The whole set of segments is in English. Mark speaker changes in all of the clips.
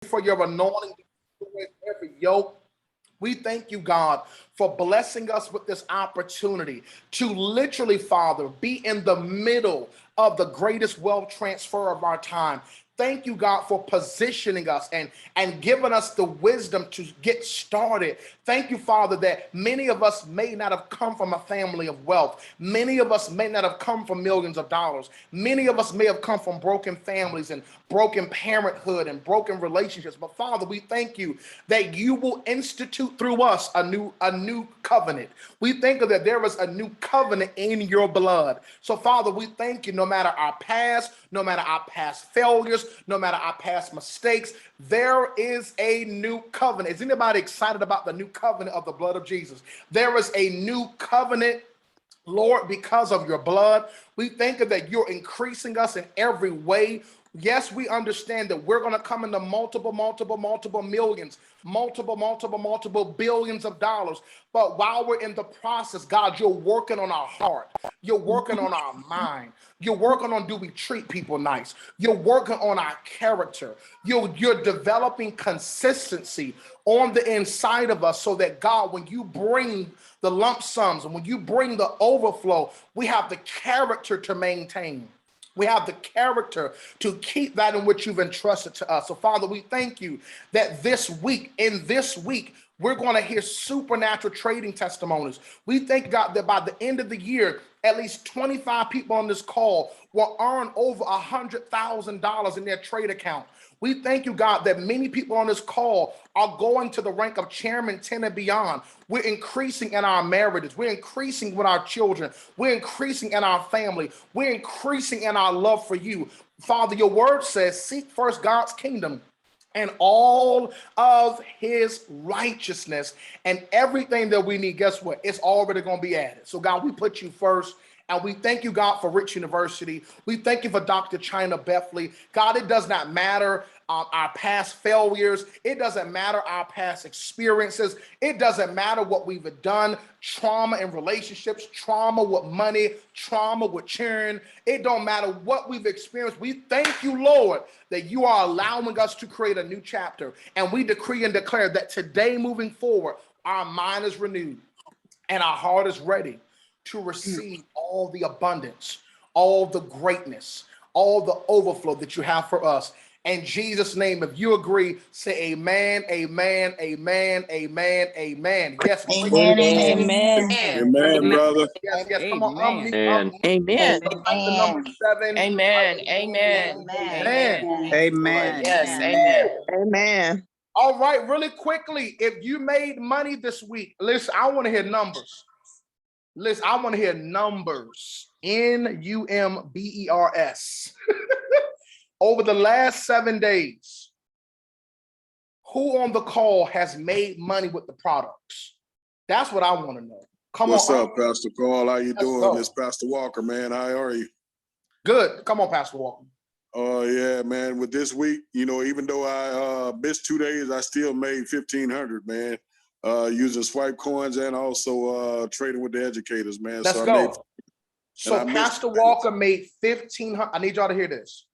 Speaker 1: for your anointing with every yoke. We thank you, God, for blessing us with this opportunity to literally, Father, be in the middle of the greatest wealth transfer of our time. Thank you, God, for positioning us and giving us the wisdom to get started. Thank you, Father, that many of us may not have come from a family of wealth. Many of us may not have come from millions of dollars. Many of us may have come from broken families and broken parenthood and broken relationships. But Father, we thank you that you will institute through us a new covenant. We think that there is a new covenant in your blood. So Father, we thank you no matter our past, no matter our past failures, no matter our past mistakes, there is a new covenant. Is anybody excited about the new covenant of the blood of Jesus? There is a new covenant, Lord, because of your blood. We thank you that you're increasing us in every way. Yes, we understand that we're going to come into multiple millions, multiple billions of dollars. But while we're in the process, God, you're working on our heart. You're working on our mind. You're working on, do we treat people nice? You're working on our character. You're developing consistency on the inside of us so that, God, when you bring the lump sums and when you bring the overflow, we have the character to maintain. We have the character to keep that in which you've entrusted to us. So, Father, we thank you that in this week, we're going to hear supernatural trading testimonies. We thank God that by the end of the year, at least 25 people on this call will earn over $100,000 in their trade account. We thank you, God, that many people on this call are going to the rank of chairman 10 and beyond. We're increasing in our marriages. We're increasing with our children. We're increasing in our family. We're increasing in our love for you. Father, your word says, seek first God's kingdom and all of his righteousness, and everything that we need, guess what? It's already going to be added. So God, we put you first. And we thank you, God, for Rich University. We thank you for Dr. China Bethley. God, it does not matter our past failures. It doesn't matter our past experiences. It doesn't matter what we've done. Trauma in relationships, trauma with money, trauma with children. It don't matter what we've experienced. We thank you, Lord, that you are allowing us to create a new chapter. And we decree and declare that today moving forward, our mind is renewed and our heart is ready to receive all the abundance, all the greatness, all the overflow that you have for us. In Jesus' name, if you agree, say amen, amen, amen, amen, amen. Yes,
Speaker 2: Amen, amen,
Speaker 3: Amen.
Speaker 2: amen.
Speaker 4: Amen, brother.
Speaker 1: yes. Come on,
Speaker 3: Amen.
Speaker 1: unmute.
Speaker 5: Amen.
Speaker 1: Type the number 7.
Speaker 5: Amen. Amen.
Speaker 1: Amen.
Speaker 3: Amen.
Speaker 5: Yes, amen.
Speaker 6: Amen.
Speaker 1: All right, really quickly, if you made money this week, listen, I want to hear numbers. Listen, I want to hear numbers. Numbers. Over the last 7 days, who on the call has made money with the products? That's what I want to know. Come
Speaker 4: What's
Speaker 1: on.
Speaker 4: up, Pastor Carl? How you doing?
Speaker 1: go.
Speaker 4: It's Pastor Walker, man. How are you?
Speaker 1: Good. Come on, Pastor Walker.
Speaker 4: Oh, yeah, man. With this week, even though I missed 2 days, I still made 1,500, man, using swipe coins and also trading with the educators, man.
Speaker 1: Let's go. So Pastor Walker made 1,500. I need y'all to hear this.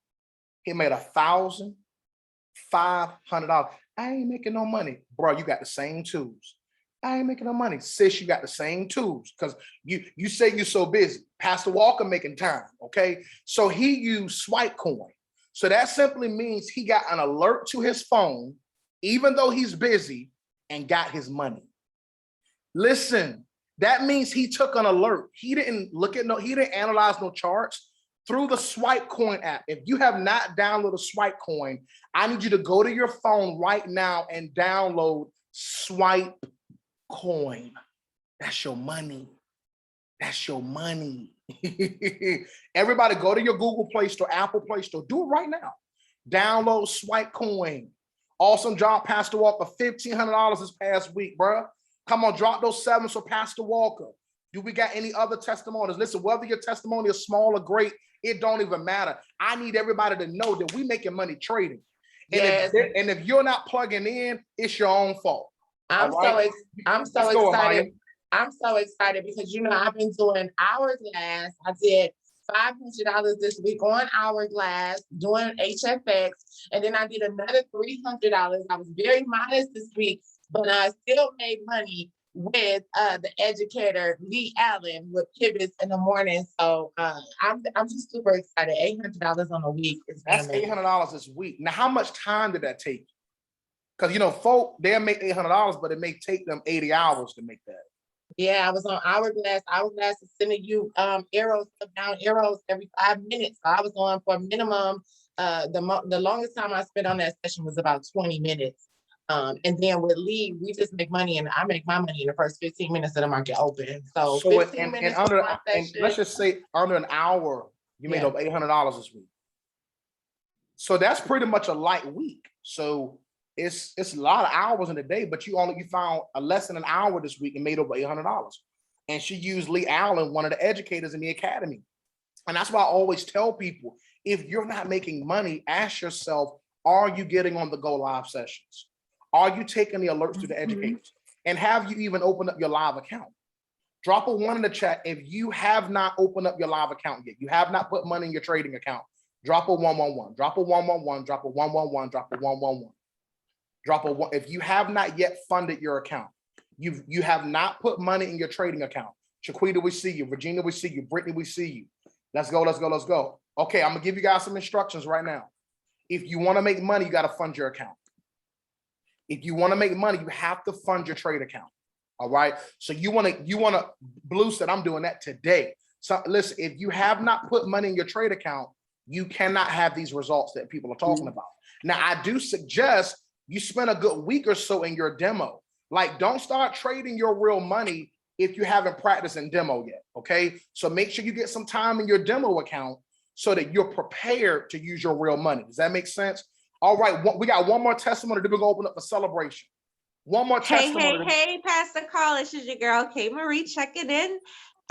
Speaker 1: He made $1,500. I ain't making no money. Bro, you got the same tools. I ain't making no money. Sis, you got the same tools because you say you're so busy. Pastor Walker making time, okay? So he used swipe coin. So that simply means he got an alert to his phone, even though he's busy, and got his money. Listen, that means he took an alert. He didn't analyze no charts. Through the Swipe Coin app. If you have not downloaded Swipe Coin, I need you to go to your phone right now and download Swipe Coin. That's your money. That's your money. Everybody go to your Google Play Store, Apple Play Store. Do it right now. Download Swipe Coin. Awesome job, Pastor Walker. $1,500 this past week, bro. Come on, drop those 7s for Pastor Walker. Do we got any other testimonies? Listen, whether your testimony is small or great, it don't even matter. I need everybody to know that we making money trading. And, if you're not plugging in, it's your own fault.
Speaker 5: I'm so excited. I'm so excited because I've been doing hourglass. I did $500 this week on Hourglass doing HFX. And then I did another $300. I was very modest this week, but I still made money with the educator Lee Allen with pivots in the morning. So I'm just super excited. $800 on a week is
Speaker 1: That's
Speaker 5: amazing.
Speaker 1: $800 this week. Now, how much time did that take? Because folk, they'll make $800, but it may take them 80 hours to make that.
Speaker 5: Yeah, I was on Hourglass. Hourglass is sending you arrows, up down arrows every 5 minutes. So I was on for a minimum. The longest time I spent on that session was about 20 minutes. And then with Lee, we just make money, and I make my money in the first 15 minutes of the market open. So 15 minutes
Speaker 1: under,
Speaker 5: for one
Speaker 1: and
Speaker 5: session.
Speaker 1: let's just say under an hour, you made over $800 this week. So that's pretty much a light week. So it's a lot of hours in a day, but you found a less than an hour this week and made over $800. And she used Lee Allen, one of the educators in the academy. And that's why I always tell people, if you're not making money, ask yourself, are you getting on the Go Live sessions? Are you taking the alerts to the educators? And have you even opened up your live account? Drop a 1 in the chat if you have not opened up your live account yet. You have not put money in your trading account. Drop a 111. Drop a 111. Drop a 111. Drop a 111. Drop a 1. If you have not yet funded your account, you have not put money in your trading account. Shaquita, we see you. Virginia, we see you. Brittany, we see you. Let's go, let's go, let's go. Okay, I'm gonna give you guys some instructions right now. If you want to make money, you got to fund your account. If you want to make money, you have to fund your trade account. All right. So you want to, Blue said, I'm doing that today. So listen, if you have not put money in your trade account, you cannot have these results that people are talking about. Now, I do suggest you spend a good week or so in your demo. Like, don't start trading your real money if you haven't practiced in demo yet. Okay. So make sure you get some time in your demo account so that you're prepared to use your real money. Does that make sense? All right, we got one more testimony, then we're gonna open up for celebration. One more testimony.
Speaker 2: Hey, Pastor Carl, this is your girl, K. Marie, checking in.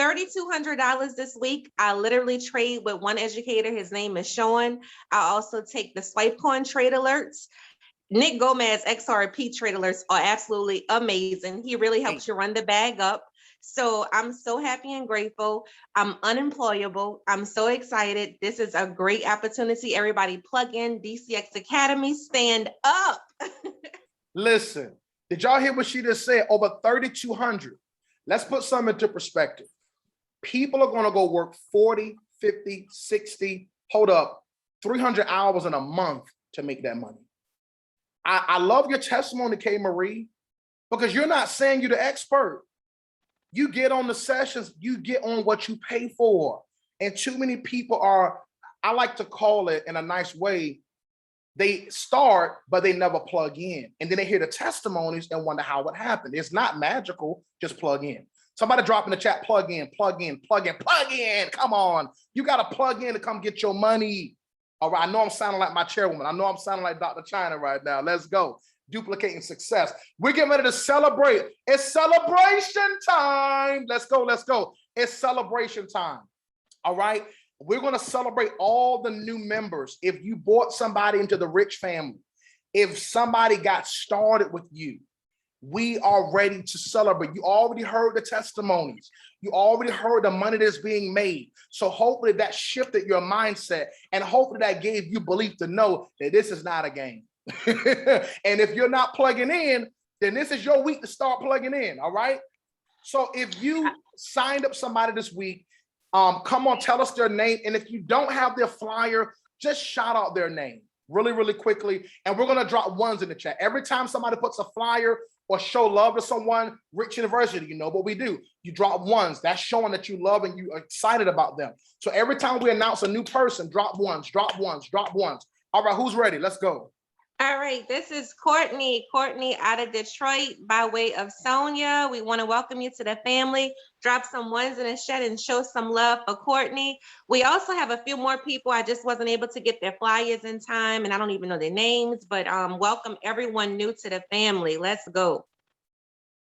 Speaker 2: $3,200 this week. I literally trade with one educator. His name is Sean. I also take the swipe coin trade alerts. Nick Gomez XRP trade alerts are absolutely amazing. He really helps you run the bag up. So I'm so happy and grateful. I'm unemployable. I'm so excited. This is a great opportunity. Everybody plug in DCX Academy, stand up.
Speaker 1: Listen, did y'all hear what she just said? Over 3,200. Let's put some into perspective. People are going to go work 40, 50, 60, hold up, 300 hours in a month to make that money. I love your testimony, K. Marie, because you're not saying you're the expert. You get on the sessions, you get on what you pay for. And too many people are, I like to call it in a nice way, they start, but they never plug in. And then they hear the testimonies and wonder how it happened. It's not magical, just plug in. Somebody drop in the chat, plug in, plug in, plug in, plug in. Come on. You got to plug in to come get your money. All right, I know I'm sounding like my chairwoman. I know I'm sounding like Dr. China right now. Let's go. Duplicating success. We're getting ready to celebrate. It's celebration time. Let's go. Let's go. It's celebration time. All right. We're going to celebrate all the new members. If you brought somebody into the rich family, if somebody got started with you, we are ready to celebrate. You already heard the testimonies. You already heard the money that's being made. So hopefully that shifted your mindset, and hopefully that gave you belief to know that this is not a game. And if you're not plugging in, then this is your week to start plugging in. All right. So if you signed up somebody this week, come on, tell us their name. And if you don't have their flyer, just shout out their name really, really quickly. And we're going to drop ones in the chat. Every time somebody puts a flyer or show love to someone, Rich University, you know what we do. You drop ones. That's showing that you love and you're excited about them. So every time we announce a new person, drop ones, drop ones, drop ones. All right, who's ready? Let's go.
Speaker 2: All right, this is Courtney out of Detroit by way of Sonia. We want to welcome you to the family. Drop some ones in the chat and show some love for Courtney. We also have a few more people. I just wasn't able to get their flyers in time, and I don't even know their names, but welcome everyone new to the family. Let's go.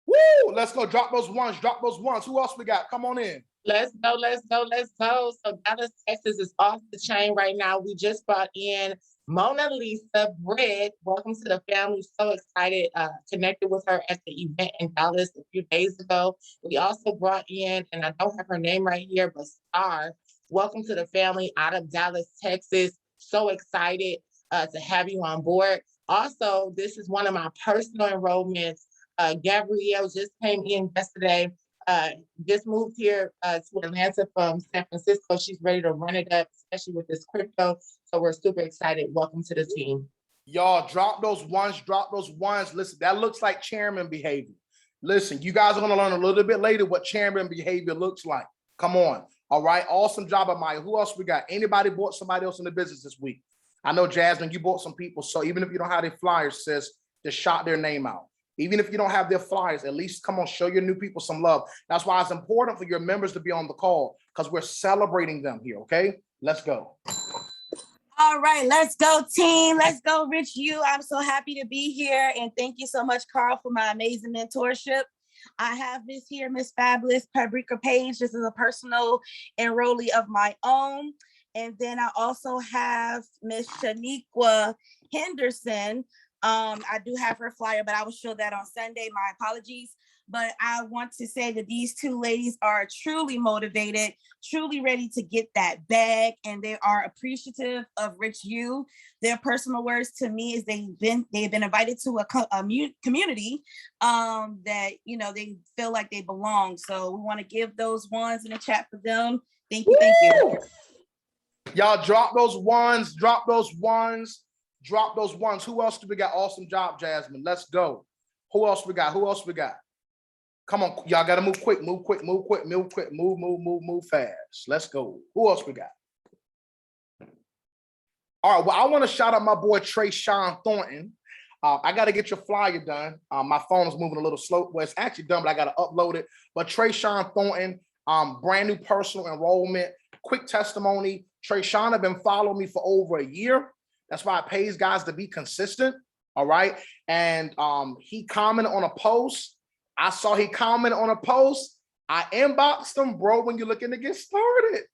Speaker 1: Woo! Let's go. Drop those ones. Drop those ones. Who else we got? Come on in.
Speaker 5: Let's go, let's go, let's go. So Dallas, Texas is off the chain right now. We just brought in Mona Lisa Britt. Welcome to the family. So excited. Connected with her at the event in Dallas a few days ago. We also brought in, and I don't have her name right here, but Welcome to the family out of Dallas, Texas. So excited to have you on board. Also, this is one of my personal enrollments. Gabrielle just came in yesterday, just moved here to Atlanta from San Francisco. She's ready to run it up, especially with this crypto. So we're super excited. Welcome to the team.
Speaker 1: Y'all drop those ones, drop those ones. Listen, that looks like chairman behavior. Listen, you guys are going to learn a little bit later what chairman behavior looks like. Come on. All right. Awesome job, Amaya. Who else we got? Anybody bought somebody else in the business this week? I know, Jasmine, you bought some people. So even if you don't have their flyers, sis, just shout their name out. Even if you don't have their flyers, at least come on, show your new people some love. That's why it's important for your members to be on the call, because we're celebrating them here. Okay, let's go.
Speaker 3: All right, let's go, team. Let's go, Rich U. I'm so happy to be here. And thank you so much, Carl, for my amazing mentorship. I have this here, Miss Fabulous Paprika Page. This is a personal enrollee of my own. And then I also have Miss Shaniqua Henderson. I do have her flyer, but I will show that on Sunday. My apologies. But I want to say that these two ladies are truly motivated, truly ready to get that bag, and they are appreciative of Rich U. Their personal words to me is they've been invited to a community that, you know, they feel like they belong. So we want to give those ones in the chat for them. Thank you. Thank you.
Speaker 1: Y'all drop those ones, drop those ones, drop those ones. Who else do we got? Awesome job, Jasmine. Let's go. Who else we got? Who else we got? Come on, y'all gotta move quick, move quick, move quick, move quick, move fast. Let's go. Who else we got? All right, well, I want to shout out my boy Trey Sean Thornton. I got to get your flyer done. My phone is moving a little slow. Well, it's actually done, but I got to upload it. But Trey Sean Thornton, brand new personal enrollment, quick testimony. Trey Sean have been following me for over a year. That's why it pays guys to be consistent. All right. And he commented on a post. I saw he commented on a post. I inboxed him, bro, when you're looking to get started.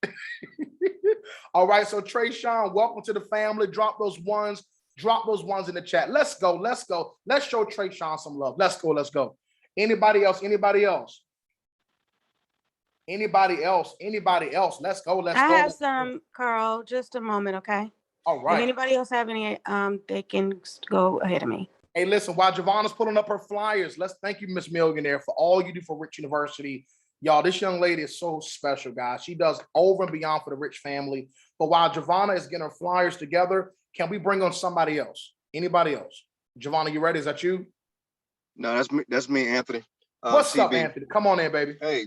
Speaker 1: All right. So Trey Sean, welcome to the family. Drop those ones in the chat. Let's go. Let's go. Let's show Trey Sean some love. Let's go. Let's go. Anybody else? Anybody else? Anybody else? Anybody else? Let's go. Let's go.
Speaker 3: I have some, Carl, just a moment, okay?
Speaker 1: All right.
Speaker 3: If anybody else have any, they can go ahead of me.
Speaker 1: Hey, listen, while Javonna's pulling up her flyers, let's thank you, Miss Millionaire, for all you do for Rich University. Y'all, this young lady is so special, guys. She does over and beyond for the Rich family. But while Javonna is getting her flyers together, can we bring on somebody else? Anybody else? Javonna, you ready? Is that you?
Speaker 6: No, that's me, Anthony.
Speaker 1: What's
Speaker 6: CB.
Speaker 1: up, Anthony? Come on in, baby.
Speaker 6: Hey,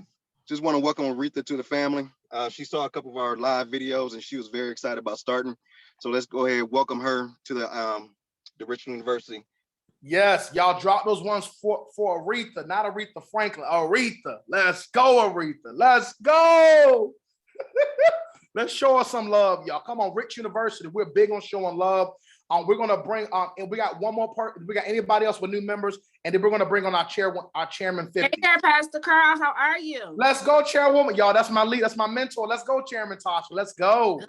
Speaker 6: just want to welcome Aretha to the family. She saw a couple of our live videos and she was very excited about starting. So let's go ahead and welcome her to the Richmond University.
Speaker 1: Yes, y'all drop those ones for Aretha, not Aretha Franklin. Aretha, let's go, Aretha. Let's go. Let's show us some love, y'all. Come on, Rich University. We're big on showing love. We're gonna bring and we got one more part. We got anybody else with new members, and then we're gonna bring on our chairman 50.
Speaker 7: Hey there, Pastor Carl. How are you?
Speaker 1: Let's go, chairwoman. Y'all, that's my lead. That's my mentor. Let's go, Chairman Tasha. Let's go.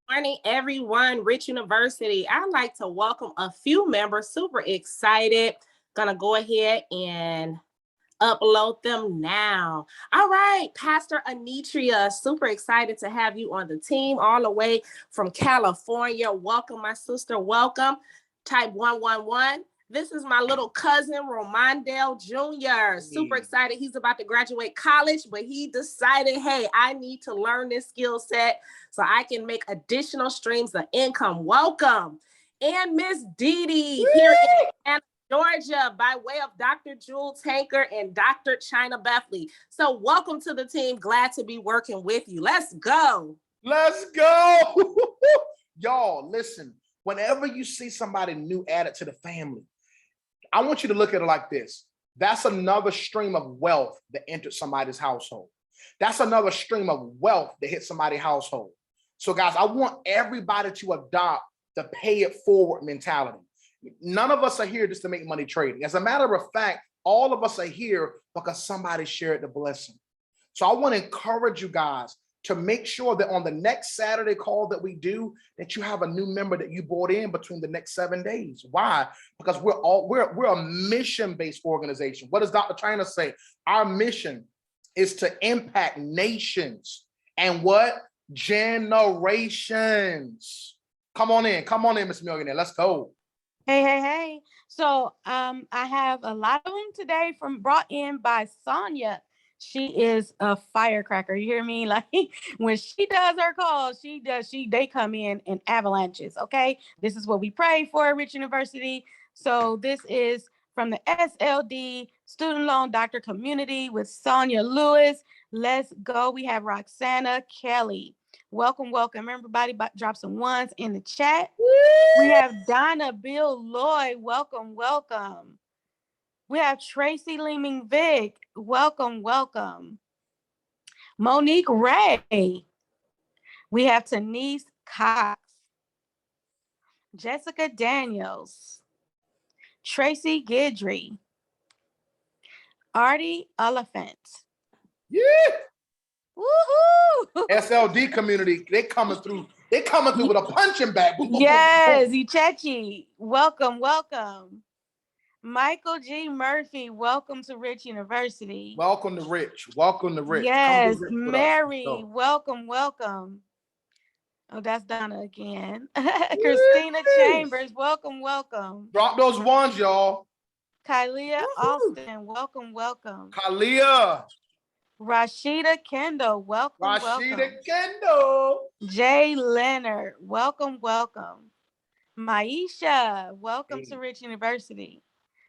Speaker 7: Good morning, everyone. Rich University. I'd like to welcome a few members. Super excited. Gonna go ahead and upload them now. All right, Pastor Anitria, super excited to have you on the team all the way from California. Welcome, my sister. Welcome. Type 111. This is my little cousin, Romandale Jr. Super excited. He's about to graduate college, but he decided, hey, I need to learn this skill set so I can make additional streams of income. Welcome. And Miss Dee Dee here in Atlanta, Georgia, by way of Dr. Jewel Tanker and Dr. China Bethley. So welcome to the team. Glad to be working with you. Let's go.
Speaker 1: Let's go. Y'all, listen, whenever you see somebody new added to the family, I want you to look at it like this. That's another stream of wealth that entered somebody's household. That's another stream of wealth that hit somebody's household. So guys, I want everybody to adopt the pay it forward mentality. None of us are here just to make money trading. As a matter of fact, all of us are here because somebody shared the blessing. So I want to encourage you guys to make sure that on the next Saturday call that we do, that you have a new member that you brought in between the next 7 days. Why? Because we're a mission-based organization. What does Dr. China say? Our mission is to impact nations and what? generations. Come on in, Miss Millionaire. Let's go.
Speaker 3: Hey. So I have a lot of them today brought in by Sonia. She is a firecracker. You hear me? Like when she does her calls, they come in avalanches. Okay. This is what we pray for at Rich University. So this is from the SLD Student Loan Doctor Community with Sonia Lewis. Let's go. We have Roxana Kelly. Welcome. Everybody, drop some ones in the chat. We have Donna Bill Lloyd. Welcome. We have Tracy Leeming Vick. Welcome. Monique Ray. We have Denise Cox. Jessica Daniels. Tracy Gidry. Artie Elephant.
Speaker 1: Yeah.
Speaker 3: Woohoo!
Speaker 1: SLD community, they coming through with a punching bag.
Speaker 3: Yes, Ichechi. Welcome. Michael G. Murphy, welcome to Rich University.
Speaker 1: Welcome to Rich.
Speaker 3: Yes, Mary, welcome. Oh, that's Donna again. Christina Chambers, welcome.
Speaker 1: Drop those ones, y'all.
Speaker 3: Kylia Austin, welcome.
Speaker 1: Kalia.
Speaker 3: Rashida Kendall, welcome.
Speaker 1: Kendall.
Speaker 3: Jay Leonard, welcome. Maisha, welcome to Rich University.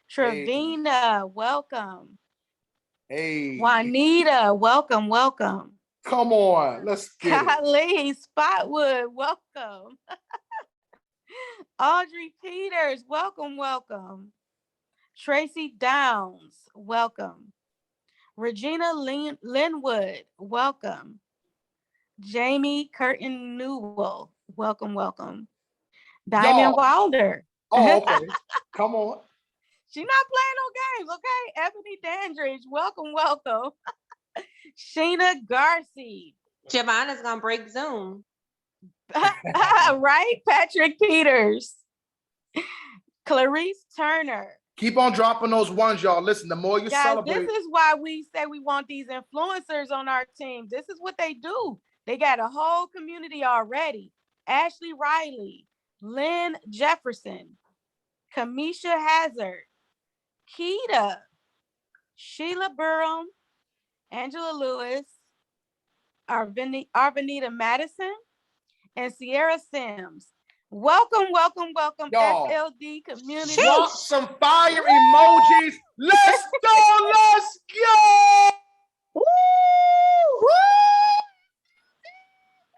Speaker 3: Trevina, welcome.
Speaker 1: Hey.
Speaker 3: Juanita, welcome.
Speaker 1: Come on, let's get it.
Speaker 3: Kylie Spotwood, welcome. Audrey Peters, welcome. Tracy Downs, welcome. Regina Linwood, welcome. Jamie Curtin Newell, welcome. Diamond Wilder.
Speaker 1: Oh, okay. Come on.
Speaker 3: She's not playing no games, okay? Ebony Dandridge, welcome. Sheena Garcia.
Speaker 2: Giovanna's gonna break Zoom.
Speaker 3: Right? Patrick Peters. Clarice Turner.
Speaker 1: Keep on dropping those ones, y'all. Listen, the more you celebrate.
Speaker 3: This is why we say we want these influencers on our team. This is what they do. They got a whole community already. Ashley Riley, Lynn Jefferson, Kamisha Hazard, Keita, Sheila Burham, Angela Lewis, Arvanita Madison, and Sierra Sims. Welcome,
Speaker 1: y'all,
Speaker 3: SLD community.
Speaker 1: Drop some fire emojis. Let's go.
Speaker 3: Woo!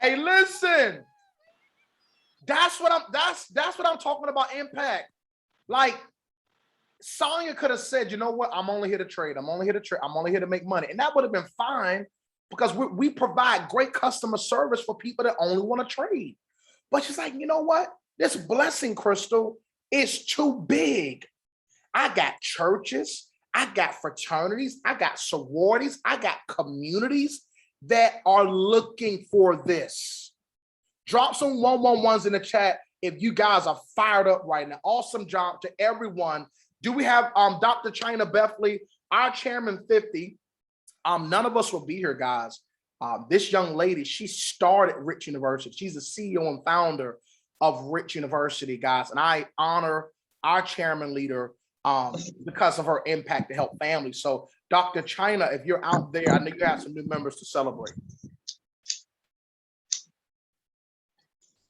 Speaker 1: Hey, listen. That's what I'm talking about, impact. Like, Sonya could have said, you know what? I'm only here to trade. I'm only here to make money. And that would have been fine because we provide great customer service for people that only want to trade. But she's like, you know what? This blessing, Crystal, is too big. I got churches, I got fraternities, I got sororities, I got communities that are looking for this. Drop some 111s in the chat if you guys are fired up right now. Awesome job to everyone. Do we have Dr. China Bethley, our chairman 50? None of us will be here, guys. This young lady, she started Rich University. She's the CEO and founder of Rich University, guys. And I honor our chairman leader because of her impact to help families. So Dr. China, if you're out there, I know you have some new members to celebrate.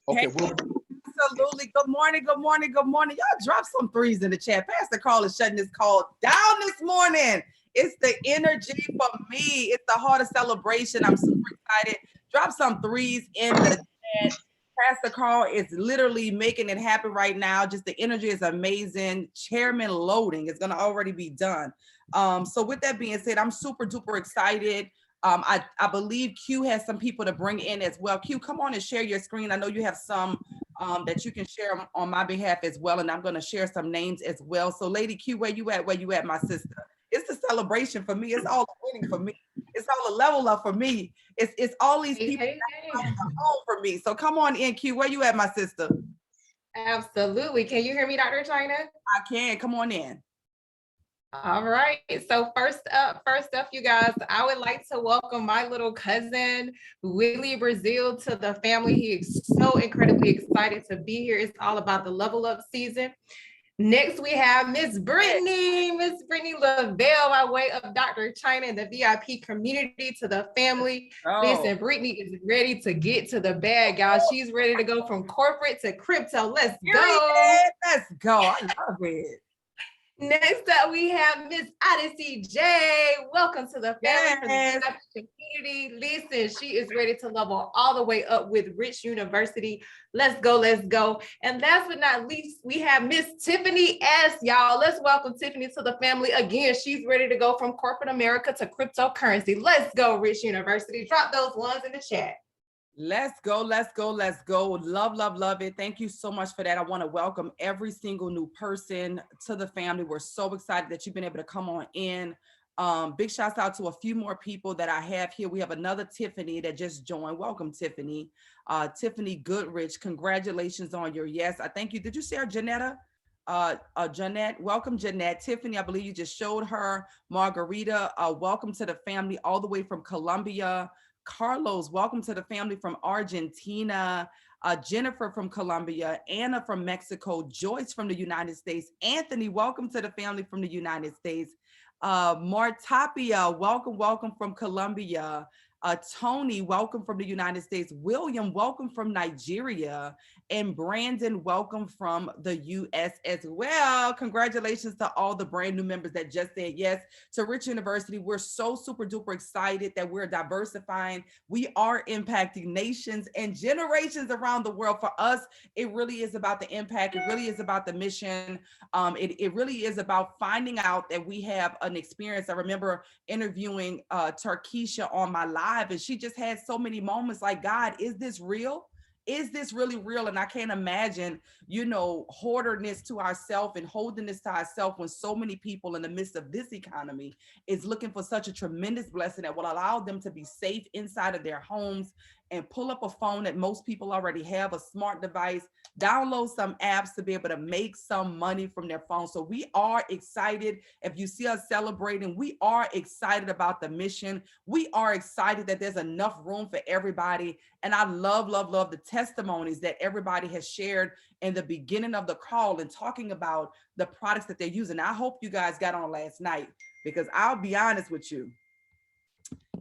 Speaker 1: Okay,
Speaker 8: absolutely. Good morning. Y'all drop some threes in the chat. Pastor Carl is shutting this call down this morning. It's the energy for me. It's the heart of celebration. I'm super excited. Drop some threes in the chat. Pastor Carl is literally making it happen right now. Just the energy is amazing. Chairman loading is going to already be done. So with that being said, I'm super duper excited. I believe Q has some people to bring in as well. Q, come on and share your screen. I know you have some that you can share on my behalf as well. And I'm going to share some names as well. So Lady Q, where you at, my sister? It's a celebration for me. It's all a winning for me. It's all a level up for me. It's all these people home for me. So come on in, Q. Where you at, my sister?
Speaker 9: Absolutely. Can you hear me, Dr. China?
Speaker 8: I can. Come on in.
Speaker 9: All right. So first up, you guys, I would like to welcome my little cousin, Willie Brazil, to the family. He is so incredibly excited to be here. It's all about the level up season. Next, we have Miss Brittany Lavelle, by way of Dr. China and the VIP community, to the family.
Speaker 8: Oh.
Speaker 9: Listen, Brittany is ready to get to the bag, y'all. She's ready to go from corporate to crypto. Let's go.
Speaker 8: Let's go. I love it.
Speaker 9: Next up, we have Miss Odyssey J. Welcome to the family from the VIP community. Listen, she is ready to level all the way up with Rich University. Let's go, let's go. And last but not least, we have Miss Tiffany S. Y'all, let's welcome Tiffany to the family. Again, she's ready to go from corporate America to cryptocurrency. Let's go, Rich University. Drop those ones in the chat.
Speaker 8: Let's go, let's go, let's go. Love, love, love it. Thank you so much for that. I want to welcome every single new person to the family. We're so excited that you've been able to come on in. Big shouts out to a few more people that I have here. We have another Tiffany that just joined. Welcome, Tiffany. Tiffany Goodrich, congratulations on your yes. I thank you. Did you share Janetta? Jeanette, welcome, Jeanette. Tiffany, I believe you just showed her. Margarita, welcome to the family all the way from Colombia. Carlos, welcome to the family from Argentina. Jennifer from Colombia, Anna from Mexico, Joyce from the United States, Anthony, welcome to the family from the United States. Martapia, welcome from Colombia. Tony, welcome from the United States. William, welcome from Nigeria. And Brandon, welcome from the US as well. Congratulations to all the brand new members that just said yes to Rich University. We're so super duper excited that we're diversifying. We are impacting nations and generations around the world. For us, it really is about the impact. It really is about the mission. It really is about finding out that we have an experience. I remember interviewing Tarkisha on my live, and she just had so many moments like, God, is this real? Is this really real? And I can't imagine, hoarderness to ourselves and holding this to ourselves when so many people in the midst of this economy is looking for such a tremendous blessing that will allow them to be safe inside of their homes and pull up a phone that most people already have, a smart device, download some apps to be able to make some money from their phone. So we are excited. If you see us celebrating, we are excited about the mission. We are excited that there's enough room for everybody. And I love, love, love the testimonies that everybody has shared in the beginning of the call and talking about the products that they're using. I hope you guys got on last night, because I'll be honest with you,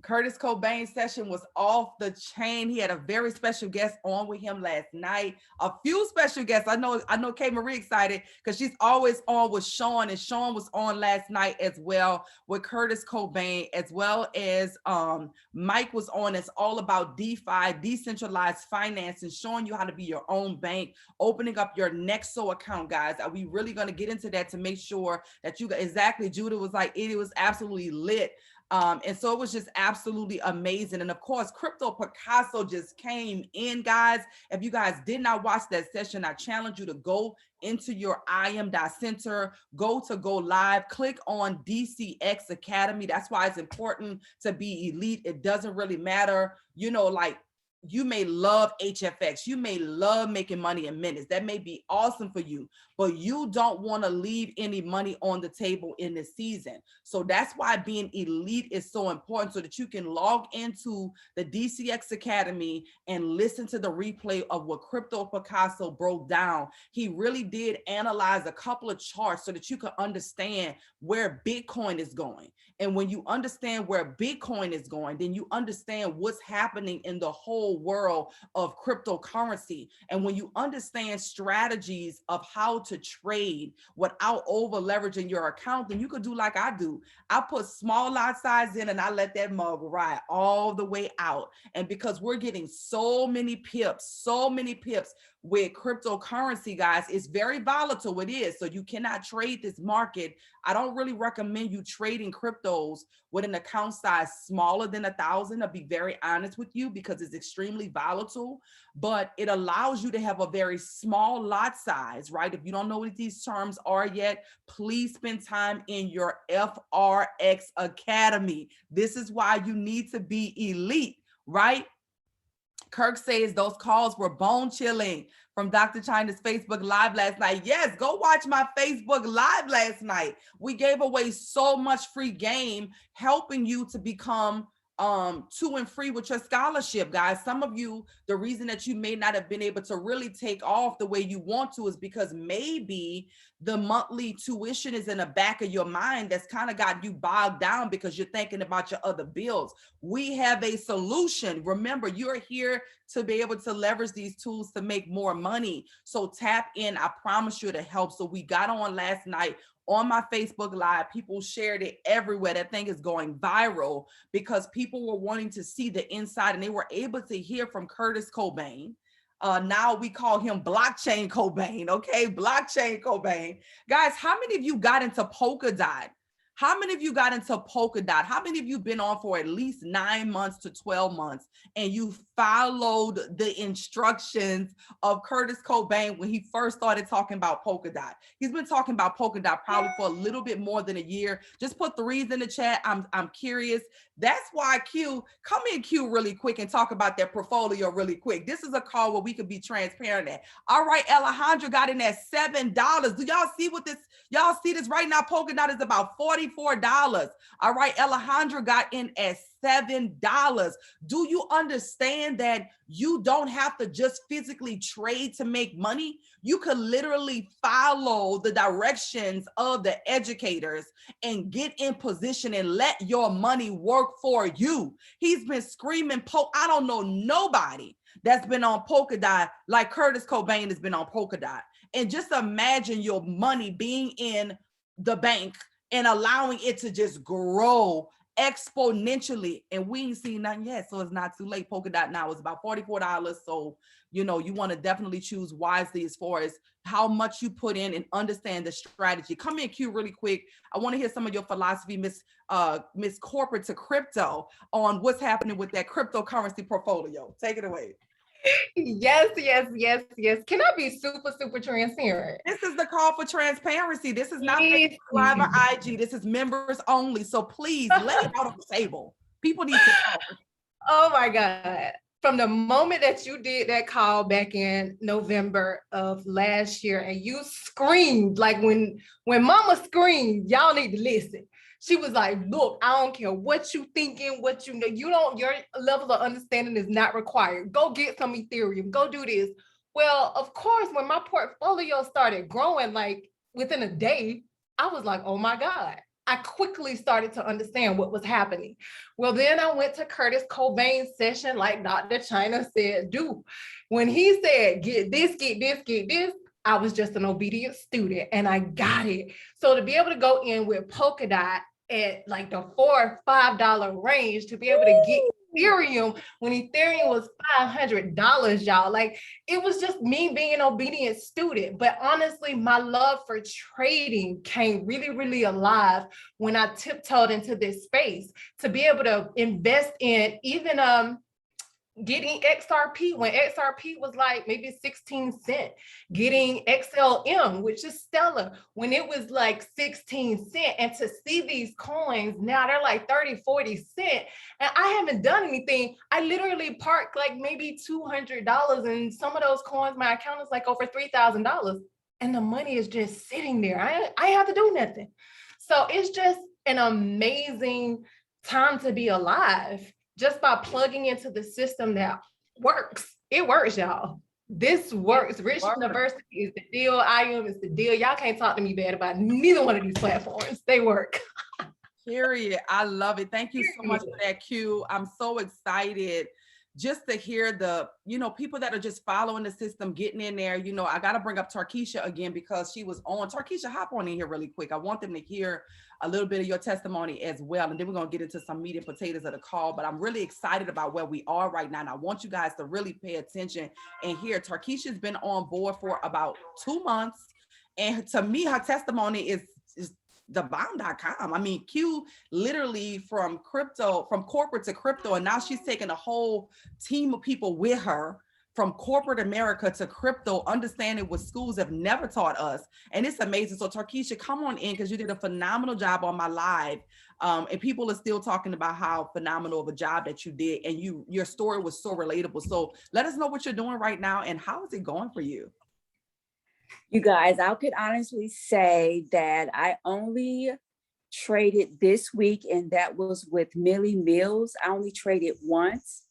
Speaker 8: Curtis Cobain's session was off the chain. He had a very special guest on with him last night. A few special guests. I know Kay Marie excited because she's always on with Sean, and Sean was on last night as well with Curtis Cobain, as well as Mike was on. It's all about DeFi, decentralized finance, and showing you how to be your own bank, opening up your Nexo account, guys. Are we really going to get into that to make sure that you got exactly? Judah was like, it was absolutely lit. And so it was just absolutely amazing. And of course, Crypto Picasso just came in, guys. If you guys did not watch that session, I challenge you to go into your IM.center, go live, click on DCX Academy. That's why it's important to be elite. It doesn't really matter, you may love HFX. You may love making money in minutes. That may be awesome for you, but you don't want to leave any money on the table in this season. So that's why being elite is so important, so that you can log into the DCX Academy and listen to the replay of what Crypto Picasso broke down. He really did analyze a couple of charts so that you can understand where Bitcoin is going. And when you understand where Bitcoin is going, then you understand what's happening in the whole world of cryptocurrency. And when you understand strategies of how to trade without over leveraging your account, then you could do like I do. I put small lot size in and I let that mug ride all the way out. And because we're getting so many pips with cryptocurrency, guys, it's very volatile. It is. So you cannot trade this market. I don't really recommend you trading cryptos with an account size smaller than 1,000. I'll be very honest with you, because it's extremely volatile, but it allows you to have a very small lot size, right? If you don't know what these terms are yet, please spend time in your FRX Academy. This is why you need to be elite, right? Kirk says those calls were bone chilling from Dr. China's Facebook Live last night. Yes, go watch my Facebook Live last night. We gave away so much free game, helping you to become to and free with your scholarship, guys. Some of you, the reason that you may not have been able to really take off the way you want to is because maybe the monthly tuition is in the back of your mind that's kind of got you bogged down because you're thinking about your other bills. We have a solution. Remember, you're here to be able to leverage these tools to make more money. So tap in. I promise you to help. So we got on last night on my Facebook Live. People shared it everywhere. That thing is going viral because people were wanting to see the inside, and they were able to hear from Curtis Cobain. Now we call him Blockchain Cobain, okay? Blockchain Cobain. Guys, how many of you got into Polkadot? How many of you got into Polkadot? How many of you been on for at least 9 months to 12 months and you followed the instructions of Curtis Cobain when he first started talking about Polkadot? He's been talking about Polkadot probably for a little bit more than a year. Just put 3s in the chat. I'm curious. That's why Q, come in Q really quick and talk about their portfolio really quick. This is a call where we could be transparent at. All right, Alejandra got in at $7. Do y'all see what this, y'all see this right now? Polkadot is about $44. All right, Alejandra got in at $7. Do you understand that you don't have to just physically trade to make money? You could literally follow the directions of the educators and get in position and let your money work for you. He's been screaming, I don't know nobody that's been on Polkadot like Curtis Cobain has been on Polkadot. And just imagine your money being in the bank and allowing it to just grow exponentially. And we ain't seen nothing yet, so it's not too late. Polkadot now is about $44. So, you know, you want to definitely choose wisely as far as how much you put in and understand the strategy. Come in, Q, really quick. I want to hear some of your philosophy, Miss Corporate to Crypto, on what's happening with that cryptocurrency portfolio. Take it away.
Speaker 9: Yes. Can I be super transparent?
Speaker 8: This is the call for transparency. This is not Facebook Live or IG. This is members only. So please lay it out on the table. People need to know.
Speaker 9: Oh my God. From the moment that you did that call back in November of last year and you screamed, like when mama screamed, y'all need to listen. She was like, look, I don't care what you thinking, what you know, your level of understanding is not required. Go get some Ethereum, go do this. Well, of course, when my portfolio started growing, like within a day, I was like, oh my God. I quickly started to understand what was happening. Well, then I went to Curtis Cobain's session, like Dr. China said, do. When he said, get this, I was just an obedient student and I got it. So to be able to go in with Polkadot at like the $4 or $5 range, to be able to get Ethereum when Ethereum was $500, y'all, like it was just me being an obedient student. But honestly, my love for trading came really alive when I tiptoed into this space to be able to invest in even getting XRP when XRP was like maybe 16 cents, getting XLM, which is Stellar, when it was like 16 cents. And to see these coins now, they're like 30, 40 cents. And I haven't done anything. I literally parked like maybe $200, and some of those coins, my account is like over $3,000. And the money is just sitting there. I have to do nothing. So it's just an amazing time to be alive. Just by plugging into the system that works. It works, y'all. This works. Rich University is the deal. IM is the deal. Y'all can't talk to me bad about neither one of these platforms. They work.
Speaker 8: Period. I love it. Thank you so much for that, Q. I'm so excited just to hear the, people that are just following the system, getting in there. I got to bring up Tarkisha again because she was on. Tarkisha, hop on in here really quick. I want them to hear a little bit of your testimony as well. And then we're going to get into some meat and potatoes of the call. But I'm really excited about where we are right now. And I want you guys to really pay attention and hear. Tarkisha's been on board for about 2 months. And to me, her testimony is the bomb.com. I mean, Q literally from corporate to crypto, and now she's taking a whole team of people with her from corporate America to crypto, understanding what schools have never taught us. And it's amazing. So Tarkeisha, come on in, because you did a phenomenal job on my live. And people are still talking about how phenomenal of a job that you did. And your story was so relatable. So let us know what you're doing right now and how is it going for you?
Speaker 10: You guys, I could honestly say that I only traded this week, and that was with Millie Mills. I only traded once.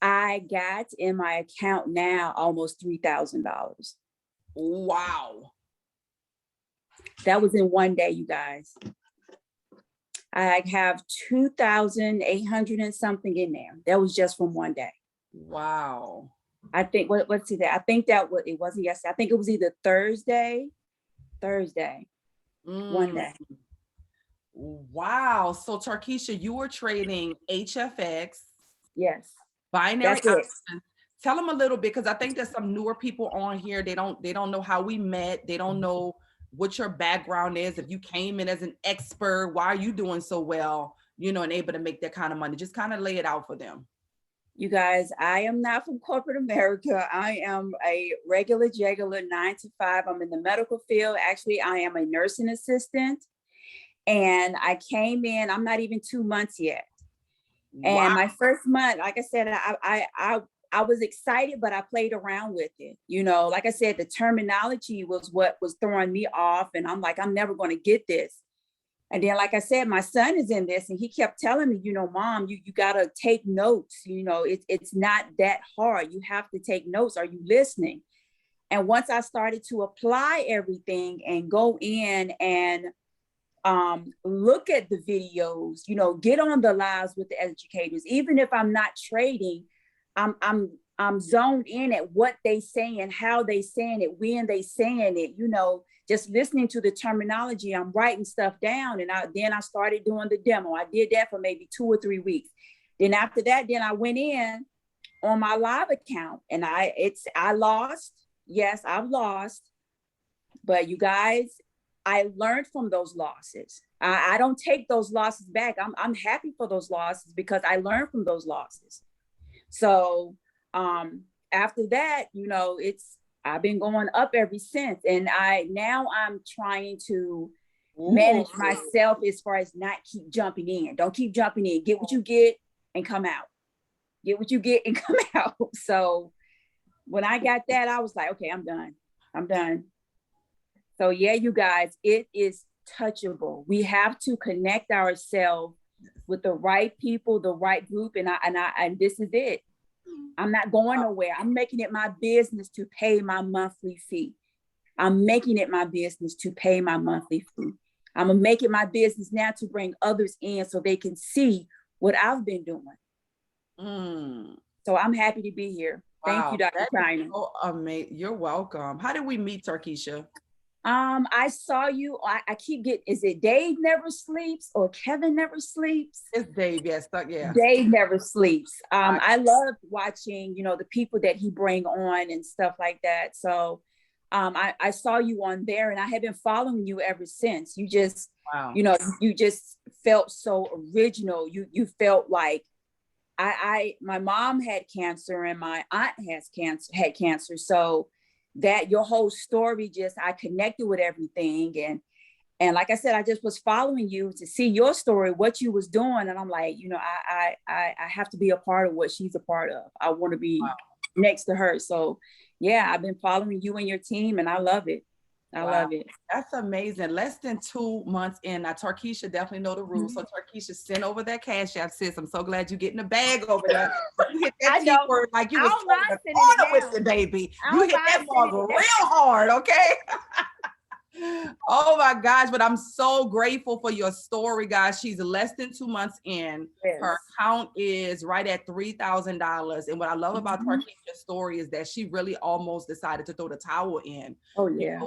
Speaker 10: I got in my account now almost $3,000.
Speaker 8: Wow.
Speaker 10: That was in one day, you guys. I have 2,800 and something in there. That was just from one day.
Speaker 8: Wow.
Speaker 10: I think, let's see that. I think that it wasn't yesterday. I think it was either Thursday, one day.
Speaker 8: Wow. So Tarkeisha, you were trading HFX.
Speaker 10: Yes.
Speaker 8: Binary
Speaker 10: That's it.
Speaker 8: options. Tell them a little bit, because I think there's some newer people on here. They don't know how we met. They don't know what your background is. If you came in as an expert, why are you doing so well, and able to make that kind of money? Just kind of lay it out for them.
Speaker 10: You guys, I am not from corporate America. I am a regular juggler, 9 to 5. I'm in the medical field. Actually, I am a nursing assistant. And I came in, I'm not even 2 months yet. And my first month, like I said, I was excited, but I played around with it. Like I said, the terminology was what was throwing me off. And I'm like, I'm never going to get this. And then, like I said, my son is in this, and he kept telling me, Mom, you got to take notes. It's not that hard. You have to take notes. Are you listening? And once I started to apply everything and go in and look at the videos, get on the lives with the educators. Even if I'm not trading, I'm zoned in at what they saying, how they saying it, when they saying it, just listening to the terminology. I'm writing stuff down. And then I started doing the demo. I did that for maybe 2 or 3 weeks. Then after that, I went in on my live account, and I lost. Yes, I've lost, but you guys, I learned from those losses. I don't take those losses back. I'm happy for those losses because I learned from those losses. So after that, I've been going up ever since. And I'm trying to manage myself as far as not keep jumping in. Don't keep jumping in. Get what you get and come out. Get what you get and come out. So when I got that, I was like, okay, I'm done. So yeah, you guys, it is touchable. We have to connect ourselves with the right people, the right group, and this is it. I'm not going nowhere. I'm making it my business to pay my monthly fee. I'm making it my business to pay my monthly fee. I'm gonna make it my business now to bring others in so they can see what I've been doing. So I'm happy to be here. Thank you, Dr. China.
Speaker 8: So amazing. You're welcome. How did we meet, Tarkeisha?
Speaker 10: I saw you. I keep getting, is it Dave Never Sleeps or Kevin Never Sleeps?
Speaker 8: It's Dave, yes. Yeah.
Speaker 10: Dave Never Sleeps. I love watching, the people that he bring on and stuff like that. So I saw you on there, and I have been following you ever since. You just, you just felt so original. You felt like my mom had cancer and my aunt had cancer. So that your whole story, I connected with everything. And like I said, I just was following you to see your story, what you was doing. And I'm like, I have to be a part of what she's a part of. I want to be next to her. So yeah, I've been following you and your team, and I love it. I love it.
Speaker 8: That's amazing. Less than 2 months in. Now, Tarkeisha definitely know the rules. So Tarkeisha, send over that cash app, sis. I'm so glad you're getting the bag over there. You hit that T-word like you was trying to corner with it, baby. You hit that ball real hard, okay? Oh my gosh, but I'm so grateful for your story, guys. She's less than 2 months in. Yes. Her account is right at $3,000. And what I love about Tarkeisha's story is that she really almost decided to throw the towel in.
Speaker 10: Oh yeah.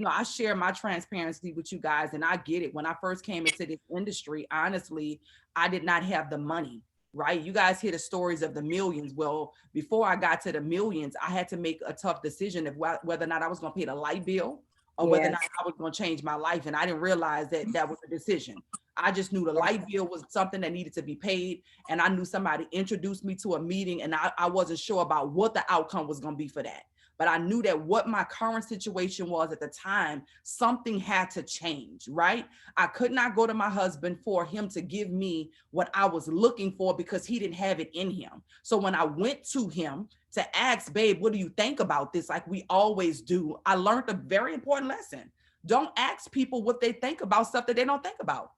Speaker 8: I share my transparency with you guys, and I get it. When I first came into this industry, honestly, I did not have the money. Right? You guys hear the stories of the millions. Well, before I got to the millions, I had to make a tough decision of whether or not I was going to pay the light bill or whether or not I was going to change my life. And I didn't realize that that was a decision. I just knew the light bill was something that needed to be paid. And I knew somebody introduced me to a meeting, and I wasn't sure about what the outcome was going to be for that. But I knew that what my current situation was at the time, something had to change, right? I could not go to my husband for him to give me what I was looking for because he didn't have it in him. So when I went to him to ask, babe, what do you think about this? Like we always do, I learned a very important lesson. Don't ask people what they think about stuff that they don't think about.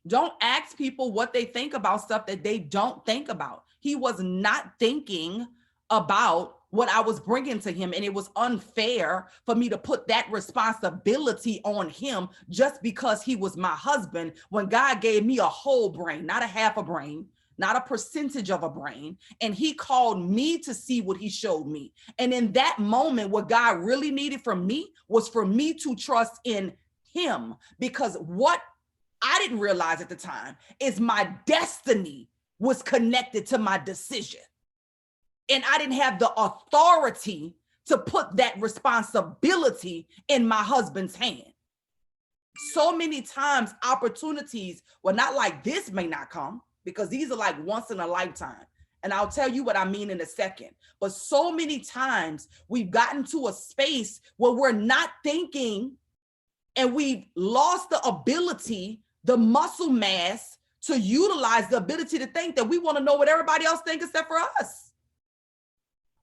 Speaker 8: Don't ask people what they think about stuff that they don't think about. He was not thinking about what I was bringing to him, and it was unfair for me to put that responsibility on him just because he was my husband, when God gave me a whole brain, not a half a brain, not a percentage of a brain. And he called me to see what he showed me. And in that moment, what God really needed from me was for me to trust in him, because what I didn't realize at the time is my destiny was connected to my decision. And I didn't have the authority to put that responsibility in my husband's hand. So many times opportunities, well, not like this may not come, because these are like once in a lifetime. And I'll tell you what I mean in a second. But so many times we've gotten to a space where we're not thinking, and we've lost the ability, the muscle mass to utilize the ability to think, that we want to know what everybody else thinks except for us.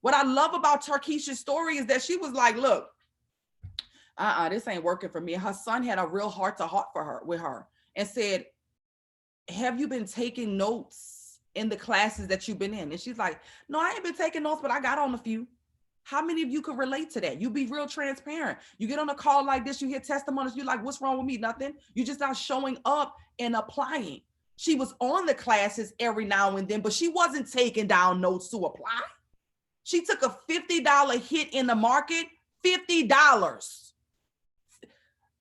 Speaker 8: What I love about Tarkeisha's story is that she was like, look, this ain't working for me. Her son had a real heart-to-heart with her and said, have you been taking notes in the classes that you've been in? And she's like, no, I ain't been taking notes, but I got on a few. How many of you could relate to that? You be real transparent. You get on a call like this, you hear testimonies, you're like, what's wrong with me? Nothing. You just not showing up and applying. She was on the classes every now and then, but she wasn't taking down notes to apply. She took a $50 hit in the market, $50.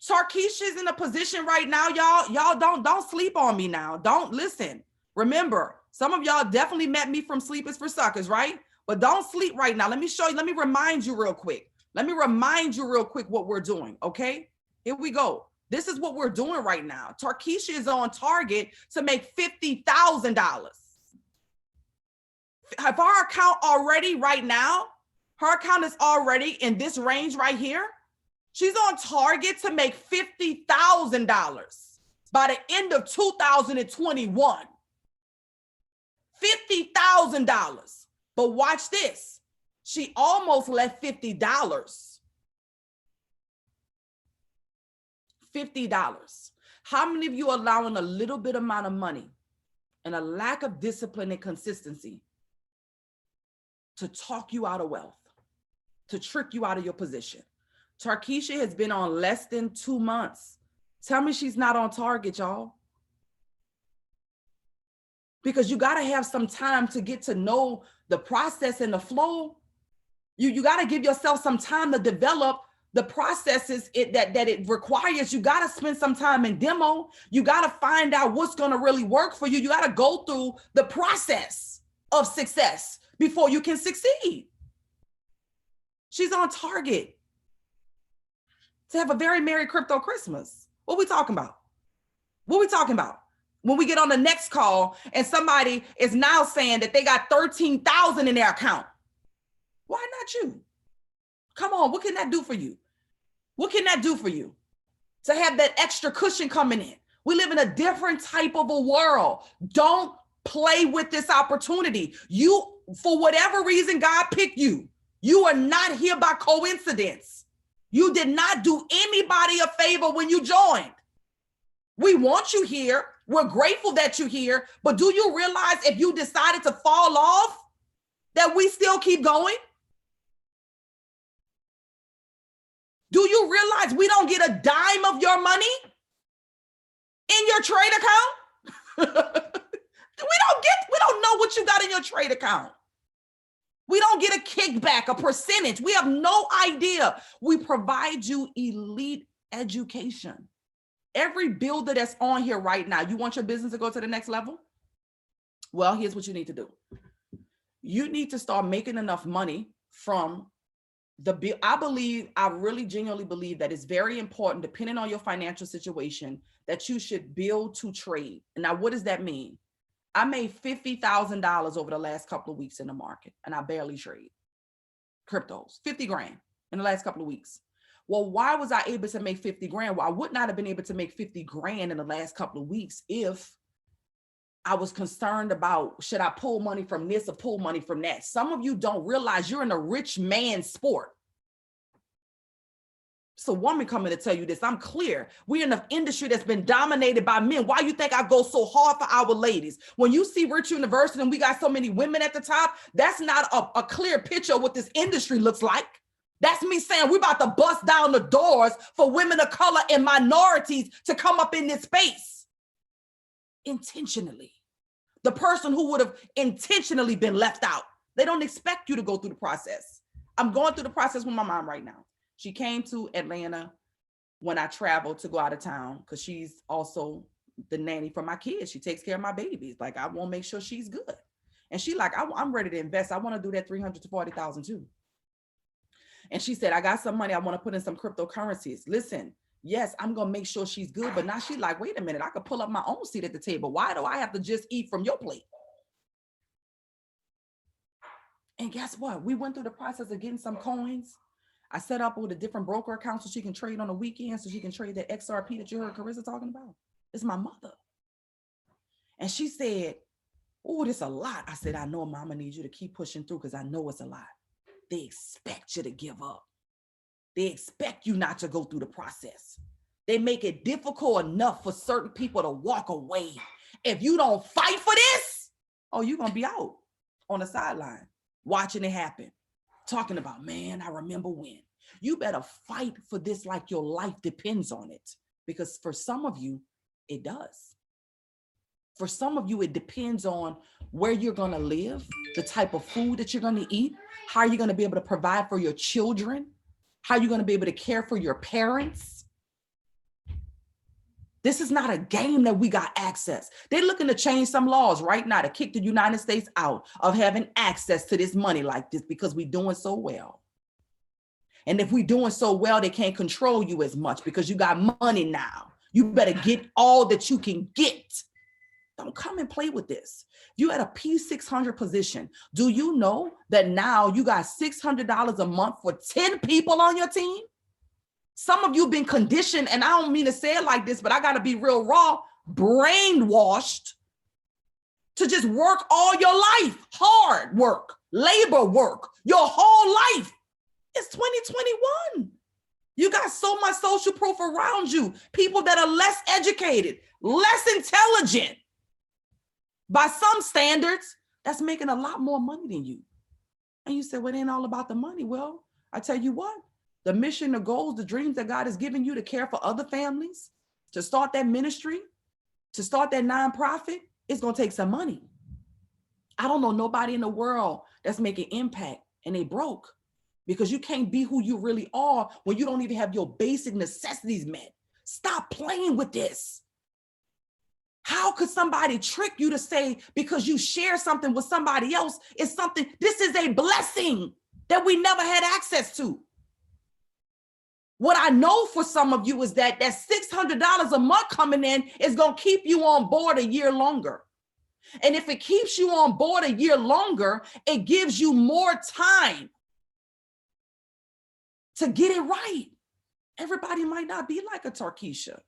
Speaker 8: Tarkeisha's in a position right now, y'all don't sleep on me now. Don't listen. Remember, some of y'all definitely met me from Sleep is for Suckers, right? But don't sleep right now. Let me show you. Let me remind you real quick. What we're doing, okay? Here we go. This is what we're doing right now. Tarkeisha is on target to make $50,000. If our account already right now, her account is already in this range right here. She's on target to make $50,000 by the end of 2021. $50,000. But watch this. She almost left $50. $50. How many of you are allowing a little bit amount of money and a lack of discipline and consistency to talk you out of wealth, to trick you out of your position? Tarkeisha has been on less than 2 months. Tell me she's not on target, y'all. Because you got to have some time to get to know the process and the flow. You got to give yourself some time to develop the processes that it requires. You got to spend some time in demo. You got to find out what's going to really work for you. You got to go through the process of success before you can succeed. She's on target to have a very Merry Crypto Christmas. What we talking about? What we talking about? When we get on the next call and somebody is now saying that they got 13,000 in their account. Why not you? Come on, what can that do for you? What can that do for you? To have that extra cushion coming in. We live in a different type of a world. Don't play with this opportunity. You, for whatever reason, God picked you. You are not here by coincidence. You did not do anybody a favor when you joined. We want you here. We're grateful that you're here. But do you realize if you decided to fall off, that we still keep going? Do you realize we don't get a dime of your money in your trade account? We don't know what you got in your trade account. We don't get a kickback, a percentage. We have no idea. We provide you elite education. Every builder that's on here right now, you want your business to go to the next level? Well, here's what you need to do. You need to start making enough money from I really genuinely believe that it's very important, depending on your financial situation, that you should build to trade. And now, what does that mean? I made $50,000 over the last couple of weeks in the market, and I barely trade cryptos, 50 grand in the last couple of weeks. Well, why was I able to make 50 grand? Well, I would not have been able to make 50 grand in the last couple of weeks if I was concerned about, should I pull money from this or pull money from that? Some of you don't realize you're in a rich man's sport. It's a woman coming to tell you this. I'm clear. We're in an industry that's been dominated by men. Why you think I go so hard for our ladies? When you see Rich University and we got so many women at the top, that's not a clear picture of what this industry looks like. That's me saying we're about to bust down the doors for women of color and minorities to come up in this space intentionally. The person who would have intentionally been left out. They don't expect you to go through the process. I'm going through the process with my mom right now. She came to Atlanta when I traveled to go out of town because she's also the nanny for my kids. She takes care of my babies. Like, I want to make sure she's good. And she like, I'm ready to invest. I want to do that 300 to 40,000 too. And she said, I got some money. I want to put in some cryptocurrencies. Listen, yes, I'm going to make sure she's good. But now she's like, wait a minute, I could pull up my own seat at the table. Why do I have to just eat from your plate? And guess what? We went through the process of getting some coins. I set up with a different broker account so she can trade on the weekend, so she can trade that XRP that you heard Carissa talking about. It's my mother. And she said, oh, this is a lot. I said, I know, Mama, need you to keep pushing through because I know it's a lot. They expect you to give up. They expect you not to go through the process. They make it difficult enough for certain people to walk away. If you don't fight for this, oh, you're going to be out on the sideline watching it happen. Talking about, man, I remember when. You better fight for this like your life depends on it. Because for some of you, it does. For some of you, it depends on where you're going to live, the type of food that you're going to eat, how you're going to be able to provide for your children, how you're going to be able to care for your parents. This is not a game that we got access. They're looking to change some laws right now to kick the United States out of having access to this money like this because we're doing so well. And if we're doing so well, they can't control you as much because you got money now. You better get all that you can get. Don't come and play with this. You at a P600 position. Do you know that now you got $600 a month for 10 people on your team? Some of you have been conditioned, and I don't mean to say it like this, but I got to be real raw, brainwashed to just work all your life, hard work, labor work, your whole life. It's 2021. You got so much social proof around you, people that are less educated, less intelligent, by some standards, that's making a lot more money than you. And you say, well, it ain't all about the money. Well, I tell you what, the mission, the goals, the dreams that God has given you to care for other families, to start that ministry, to start that nonprofit, it's going to take some money. I don't know nobody in the world that's making impact and they broke because you can't be who you really are when you don't even have your basic necessities met. Stop playing with this. How could somebody trick you to say because you share something with somebody else is something, this is a blessing that we never had access to. What I know for some of you is that $600 a month coming in is going to keep you on board a year longer. And if it keeps you on board a year longer, it gives you more time to get it right. Everybody might not be like a Tarkeisha.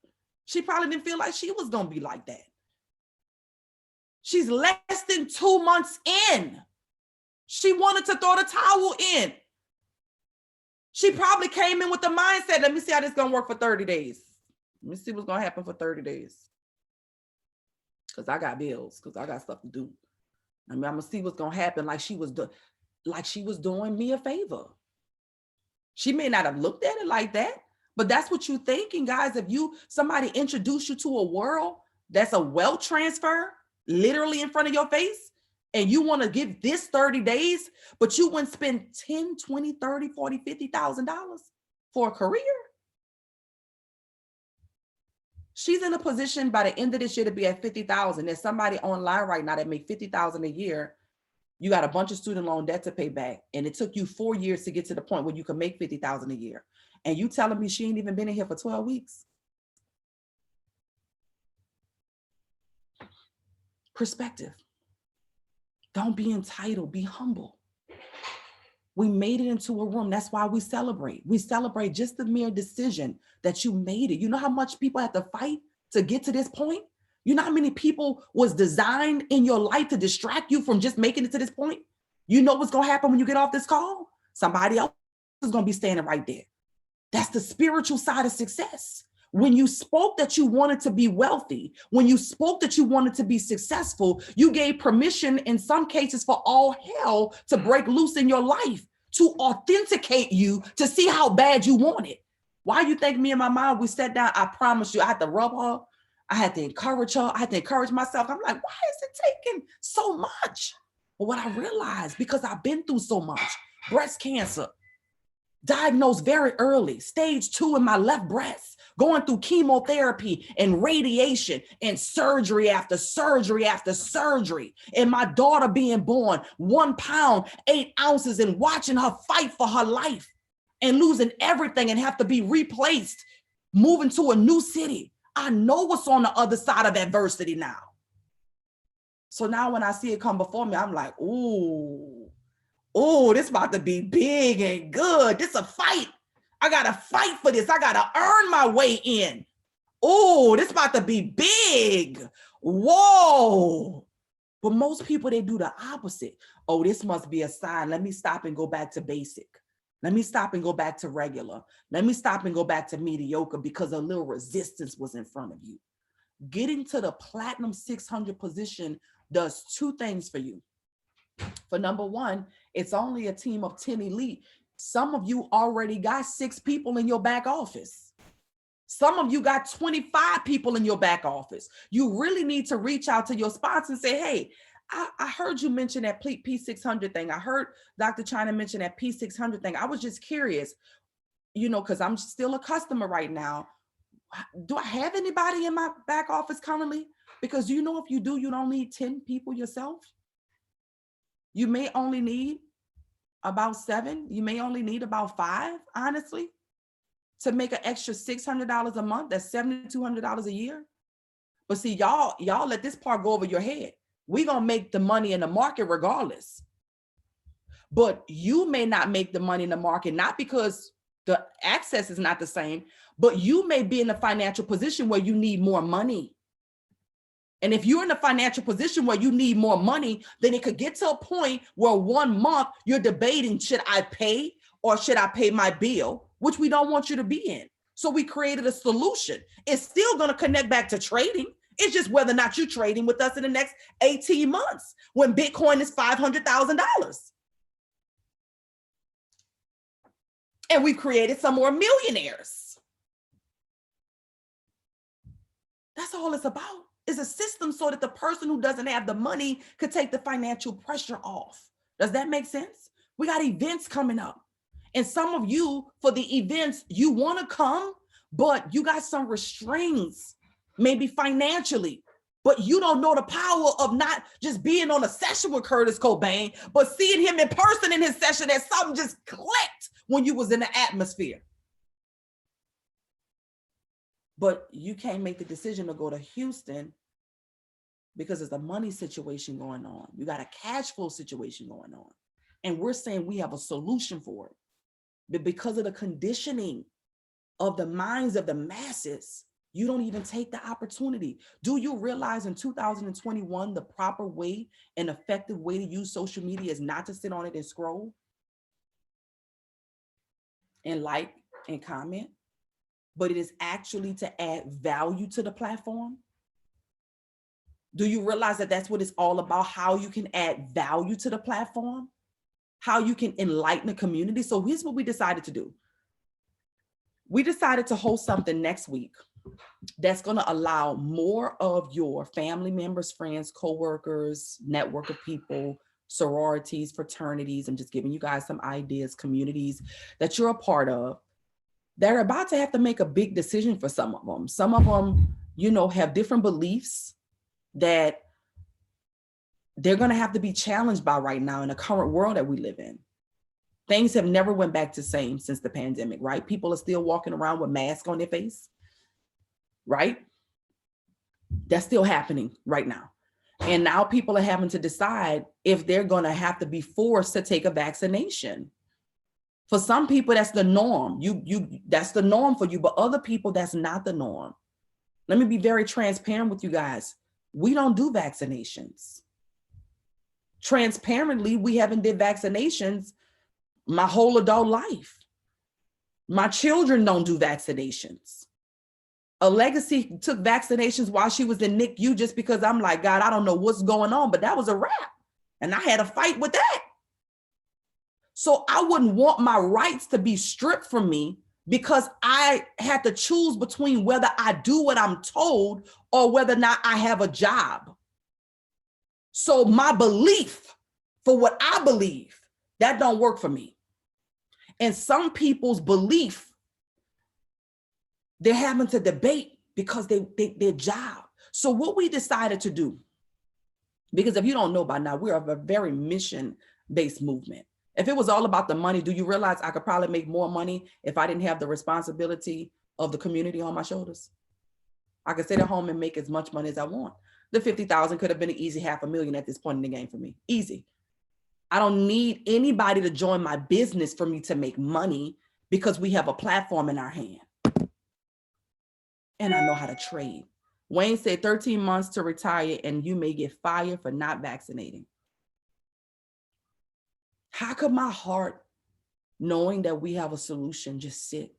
Speaker 8: She probably didn't feel like she was going to be like that. She's less than 2 months in. She wanted to throw the towel in. She probably came in with the mindset, let me see how this is going to work for 30 days. Let me see what's going to happen for 30 days. Because I got bills, because I got stuff to do. I mean, I'm going to see what's going to happen like she was doing me a favor. She may not have looked at it like that, but that's what you're thinking, guys. If somebody introduced you to a world that's a wealth transfer, literally in front of your face, and you want to give this 30 days, but you wouldn't spend 10, 20, 30, 40, $50,000 for a career. She's in a position by the end of this year to be at 50,000. There's somebody online right now that make 50,000 a year You got a bunch of student loan debt to pay back, and it took you 4 years to get to the point where you can make $50,000 a year. And you telling me she ain't even been in here for 12 weeks? Perspective. Don't be entitled, be humble. We made it into a room. That's why we celebrate. We celebrate just the mere decision that you made it. You know how much people had to fight to get to this point? You know how many people was designed in your life to distract you from just making it to this point? You know what's going to happen when you get off this call? Somebody else is going to be standing right there. That's the spiritual side of success. When you spoke that you wanted to be wealthy, when you spoke that you wanted to be successful, you gave permission in some cases for all hell to break loose in your life, to authenticate you, to see how bad you want it. Why you think me and my mom, we sat down, I promise you, I had to rub her, I had to encourage her, I had to encourage myself. I'm like, why is it taking so much? But what I realized, because I've been through so much, breast cancer, diagnosed very early, stage 2 in my left breast, going through chemotherapy and radiation and surgery after surgery after surgery, and my daughter being born 1 pound, 8 ounces, and watching her fight for her life and losing everything and have to be replaced, moving to a new city. I know what's on the other side of adversity now. So now when I see it come before me, I'm like, ooh, this about to be big and good. This a fight. I got to fight for this. I got to earn my way in. Oh, this about to be big. Whoa. But most people, they do the opposite. Oh, this must be a sign. Let me stop and go back to basic. Let me stop and go back to regular. Let me stop and go back to mediocre because a little resistance was in front of you. Getting to the platinum 600 position does 2 things for you. For number 1, it's only a team of 10 elite. Some of you already got 6 people in your back office. Some of you got 25 people in your back office. You really need to reach out to your sponsor and say, hey, I heard you mention that P600 thing. I heard Dr. China mention that P600 thing. I was just curious, because I'm still a customer right now. Do I have anybody in my back office currently? Because if you do, you don't need 10 people yourself. You may only need about 7. You may only need about 5, honestly, to make an extra $600 a month. That's $7,200 a year. But see, y'all let this part go over your head. We're going to make the money in the market regardless. But you may not make the money in the market, not because the access is not the same, but you may be in a financial position where you need more money. And if you're in a financial position where you need more money, then it could get to a point where 1 month you're debating, should I pay or should I pay my bill, which we don't want you to be in. So we created a solution. It's still going to connect back to trading. It's just whether or not you're trading with us in the next 18 months when Bitcoin is $500,000. And we've created some more millionaires. That's all it's about. Is a system so that the person who doesn't have the money could take the financial pressure off. Does that make sense? We got events coming up. And some of you, for the events, you want to come, but you got some restraints, maybe financially, but you don't know the power of not just being on a session with Curtis Cobain, but seeing him in person in his session, that something just clicked when you was in the atmosphere. But you can't make the decision to go to Houston because there's a money situation going on. You got a cash flow situation going on. And we're saying we have a solution for it. But because of the conditioning of the minds of the masses, you don't even take the opportunity. Do you realize in 2021, the proper way and effective way to use social media is not to sit on it and scroll and like and comment, but it is actually to add value to the platform? Do you realize that that's what it's all about? How you can add value to the platform, how you can enlighten the community. So here's what we decided to do. We decided to host something next week that's going to allow more of your family members, friends, coworkers, network of people, sororities, fraternities. I'm just giving you guys some ideas, communities that you're a part of. They're about to have to make a big decision for some of them. Some of them, have different beliefs that they're going to have to be challenged by right now in the current world that we live in. Things have never went back to the same since the pandemic, right? People are still walking around with masks on their face, right? That's still happening right now. And now people are having to decide if they're going to have to be forced to take a vaccination. For some people, that's the norm. That's the norm for you, but other people, that's not the norm. Let me be very transparent with you guys. We don't do vaccinations. Transparently, we haven't did vaccinations my whole adult life. My children don't do vaccinations. A Legacy took vaccinations while she was in NICU just because I'm like, God, I don't know what's going on, but that was a wrap. And I had a fight with that. So I wouldn't want my rights to be stripped from me because I had to choose between whether I do what I'm told or whether or not I have a job. So my belief for what I believe, that don't work for me. And some people's belief, they're having to debate because their job. So what we decided to do, because if you don't know by now, we're a very mission-based movement. If it was all about the money, do you realize I could probably make more money if I didn't have the responsibility of the community on my shoulders? I could sit at home and make as much money as I want. The 50,000 could have been an easy $500,000 at this point in the game for me. Easy. I don't need anybody to join my business for me to make money because we have a platform in our hand. And I know how to trade. Wayne said 13 months to retire and you may get fired for not vaccinating. How could my heart, knowing that we have a solution, just sit?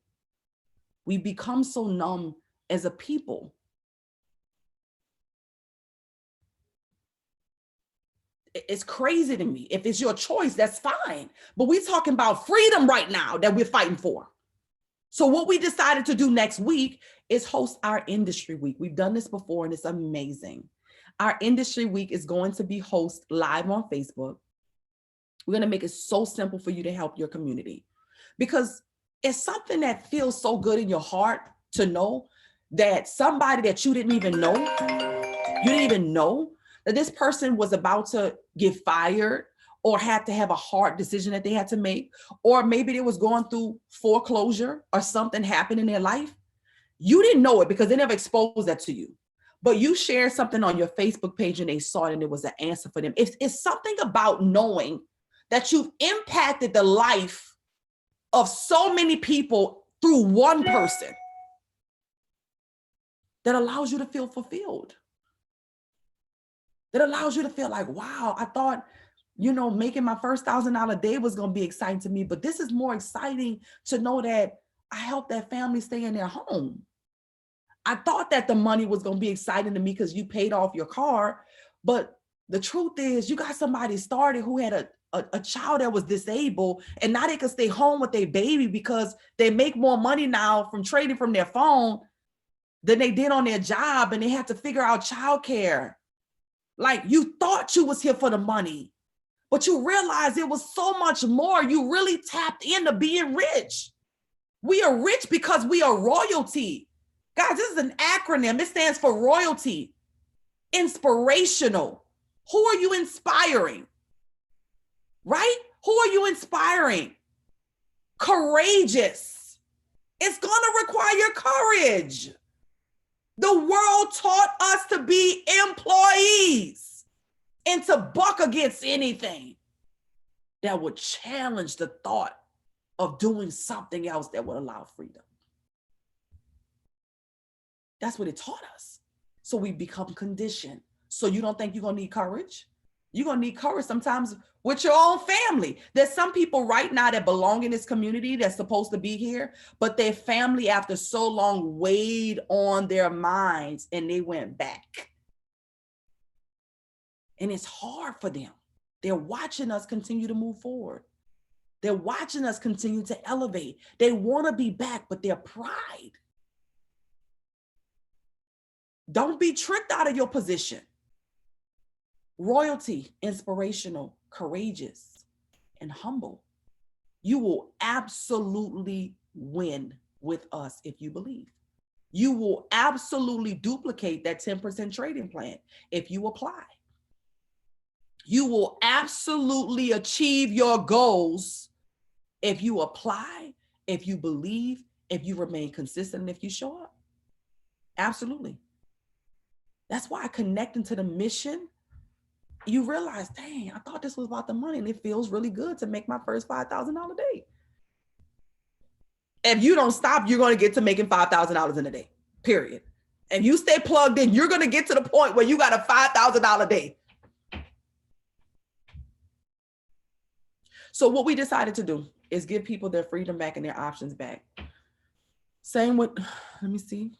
Speaker 8: We become so numb as a people. It's crazy to me. If it's your choice, that's fine. But we're talking about freedom right now that we're fighting for. So what we decided to do next week is host our industry week. We've done this before and it's amazing. Our industry week is going to be hosted live on Facebook. We're going to make it so simple for you to help your community because it's something that feels so good in your heart to know that somebody that you didn't even know that this person was about to get fired or had to have a hard decision that they had to make, or maybe they was going through foreclosure or something happened in their life. You didn't know it because they never exposed that to you. But you shared something on your Facebook page and they saw it and it was an answer for them. It's something about knowing that you've impacted the life of so many people through one person that allows you to feel fulfilled. That allows you to feel like, wow, I thought, making my first $1,000 day was going to be exciting to me, but this is more exciting to know that I helped that family stay in their home. I thought that the money was going to be exciting to me because you paid off your car, but the truth is you got somebody started who had a child that was disabled and now they can stay home with their baby because they make more money now from trading from their phone than they did on their job, and they had to figure out childcare. Like, you thought you was here for the money, but you realized it was so much more. You really tapped into being rich. We are rich because we are royalty. Guys, this is an acronym. It stands for royalty. Inspirational. Who are you inspiring? Right? Who are you inspiring? Courageous. It's going to require courage. The world taught us to be employees and to buck against anything that would challenge the thought of doing something else that would allow freedom. That's what it taught us. So we become conditioned. So you don't think you're going to need courage? You're going to need courage sometimes with your own family. There's some people right now that belong in this community that's supposed to be here, but their family after so long weighed on their minds and they went back. And it's hard for them. They're watching us continue to move forward. They're watching us continue to elevate. They want to be back, but their pride. Don't be tricked out of your position. Royalty, inspirational, courageous, and humble. You will absolutely win with us if you believe. You will absolutely duplicate that 10% trading plan if you apply. You will absolutely achieve your goals if you apply, if you believe, if you remain consistent, and if you show up. Absolutely. That's why connecting to the mission, you realize, dang, I thought this was about the money, and it feels really good to make my first $5,000 a day. If you don't stop, you're going to get to making $5,000 in a day, period. If you stay plugged in, you're going to get to the point where you got a $5,000 day. So what we decided to do is give people their freedom back and their options back. Same with, let me see.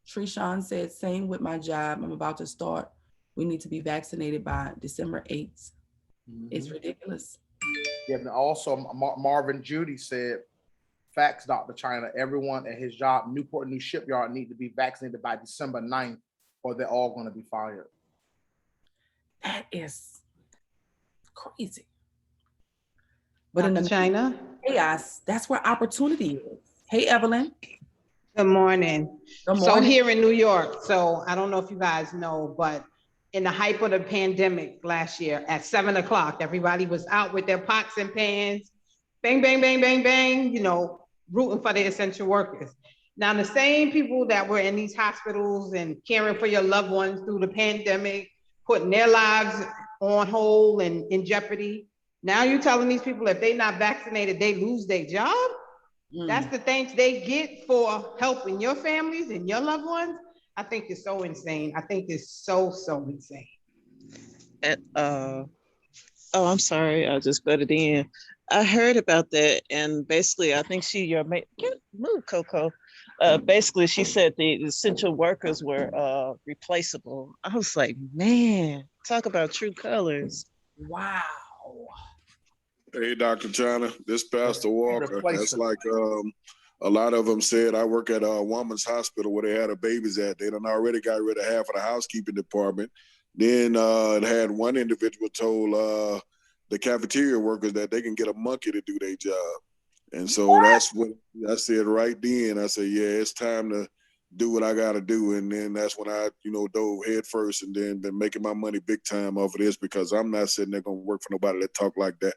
Speaker 8: Trishan said, same with my job. I'm about to start. We need to be vaccinated by December 8th. It's ridiculous.
Speaker 1: Yeah, and also Marvin Judy said, facts, Dr. China, everyone at his job, Newport News Shipyard, need to be vaccinated by December 9th or they're all going to be fired.
Speaker 8: That is crazy. But in
Speaker 11: Dr.
Speaker 8: the
Speaker 11: China.
Speaker 8: chaos, that's where opportunity is. Hey, Evelyn.
Speaker 11: Good morning.
Speaker 8: Good
Speaker 11: So
Speaker 8: morning.
Speaker 11: here in New York, so I don't know if you guys know, but in the height of the pandemic last year at 7 o'clock, everybody was out with their pots and pans, bang, bang, bang, bang, bang, you know, rooting for the essential workers. Now, the same people that were in these hospitals and caring for your loved ones through the pandemic, putting their lives on hold and in jeopardy. Now you're telling these people if they're not vaccinated, they lose their job? That's the thanks they get for helping your families and your loved ones. I think it's so insane. I think it's so insane.
Speaker 12: Oh, I'm sorry. I just butted in. I heard about that, and basically, I think move, Coco. Basically, she said the essential workers were replaceable. I was like, man, talk about true colors.
Speaker 8: Wow.
Speaker 4: Hey, Dr. China, this Pastor Walker. That's like a lot of them said, I work at a woman's hospital where they had her babies at. They done already got rid of half of the housekeeping department. Then it had one individual told the cafeteria workers that they can get a monkey to do their job. And so that's what I said right then. I said, yeah, it's time to do what I got to do. And then that's when I, dove head first and then been making my money big time off of this because I'm not sitting there going to work for nobody that talk like that.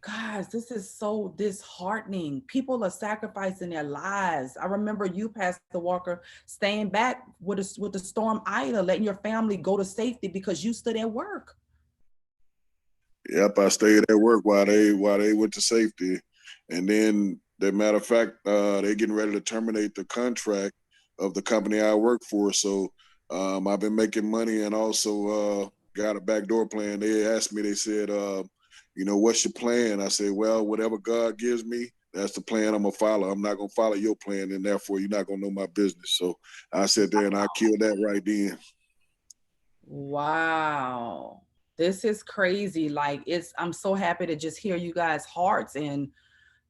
Speaker 8: Guys, this is so disheartening. People are sacrificing their lives. I remember you, Pastor Walker, staying back with the storm Ida, letting your family go to safety because you stood at work.
Speaker 4: Yep, I stayed at work while they went to safety. And then, as a matter of fact, they're getting ready to terminate the contract of the company I work for. So I've been making money and also got a backdoor plan. They asked me, they said, what's your plan? I said, well, whatever God gives me, that's the plan I'm going to follow. I'm not going to follow your plan, and therefore you're not going to know my business. So I sat there and I killed that right then.
Speaker 8: Wow. This is crazy. Like I'm so happy to just hear you guys' hearts. And,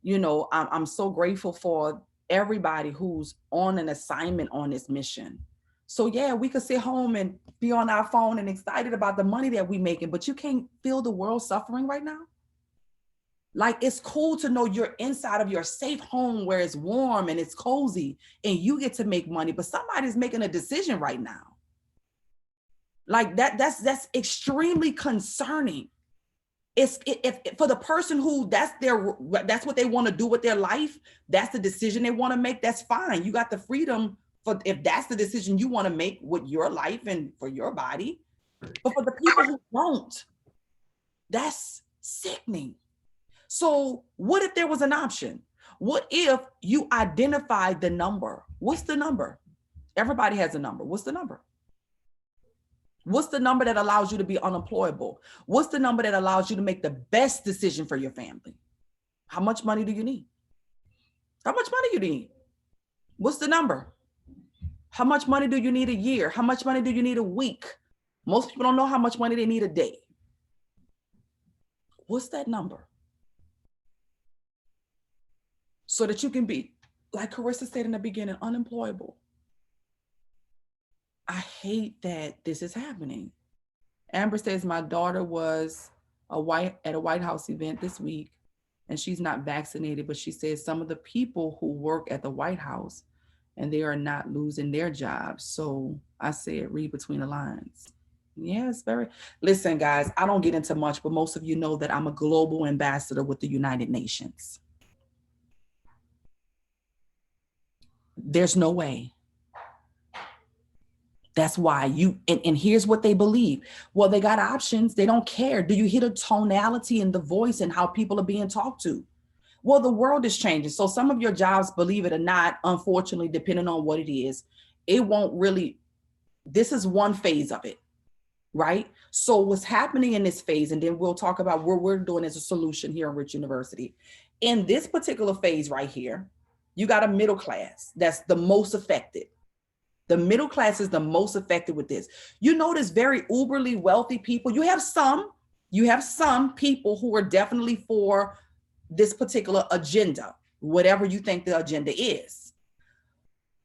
Speaker 8: I'm so grateful for everybody who's on an assignment on this mission. So yeah, we could sit home and be on our phone and excited about the money that we're making, but you can't feel the world suffering right now. Like, it's cool to know you're inside of your safe home where it's warm and it's cozy and you get to make money, but somebody's making a decision right now. Like that's extremely concerning. If for the person who that's what they want to do with their life, that's the decision they want to make, that's fine. You got the freedom if that's the decision you want to make with your life and for your body. But for the people who don't, that's sickening. So what if there was an option? What if you identified the number? What's the number? Everybody has a number. What's the number? What's the number that allows you to be unemployable? What's the number that allows you to make the best decision for your family? How much money do you need? How much money do you need? What's the number? How much money do you need a year? How much money do you need a week? Most people don't know how much money they need a day. What's that number? So that you can be, like Carissa said in the beginning, unemployable. I hate that this is happening. Amber says my daughter was at a White House event this week, and she's not vaccinated, but she says some of the people who work at the White House and they are not losing their jobs. So I said, read between the lines. Yes, very. Listen, guys, I don't get into much, but most of you know that I'm a global ambassador with the United Nations. There's no way. That's why and here's what they believe. Well, they got options. They don't care. Do you hear the tonality in the voice and how people are being talked to? Well, the world is changing. So some of your jobs, believe it or not, unfortunately, depending on what it is, it won't really, this is one phase of it, right? So what's happening in this phase, and then we'll talk about what we're doing as a solution here at Rich University. In this particular phase right here, you got a middle class that's the most affected. The middle class is the most affected with this. You notice very uberly wealthy people. You have some people who are definitely for this particular agenda, whatever you think the agenda is.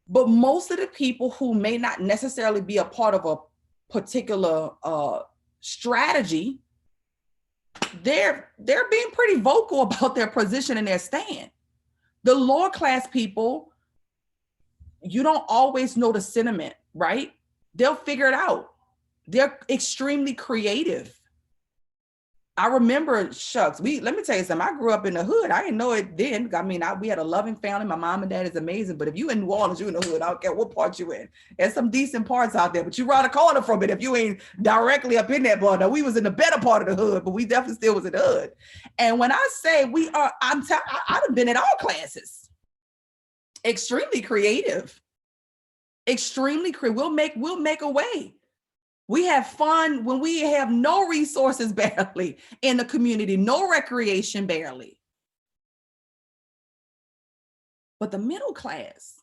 Speaker 8: But most of the people who may not necessarily be a part of a particular strategy, they're being pretty vocal about their position and their stand. The lower class people, you don't always know the sentiment, right? They'll figure it out. They're extremely creative. I remember, shucks, let me tell you something. I grew up in the hood. I didn't know it then. I mean, we had a loving family. My mom and dad is amazing. But if you in New Orleans, you in the hood. I don't care what part you in. There's some decent parts out there, but you around the corner from it if you ain't directly up in that part. Now, we was in the better part of the hood, but we definitely still was in the hood. And when I say I've been in all classes. Extremely creative. Extremely creative. We'll make a way. We have fun when we have no resources barely in the community, no recreation barely. But the middle class,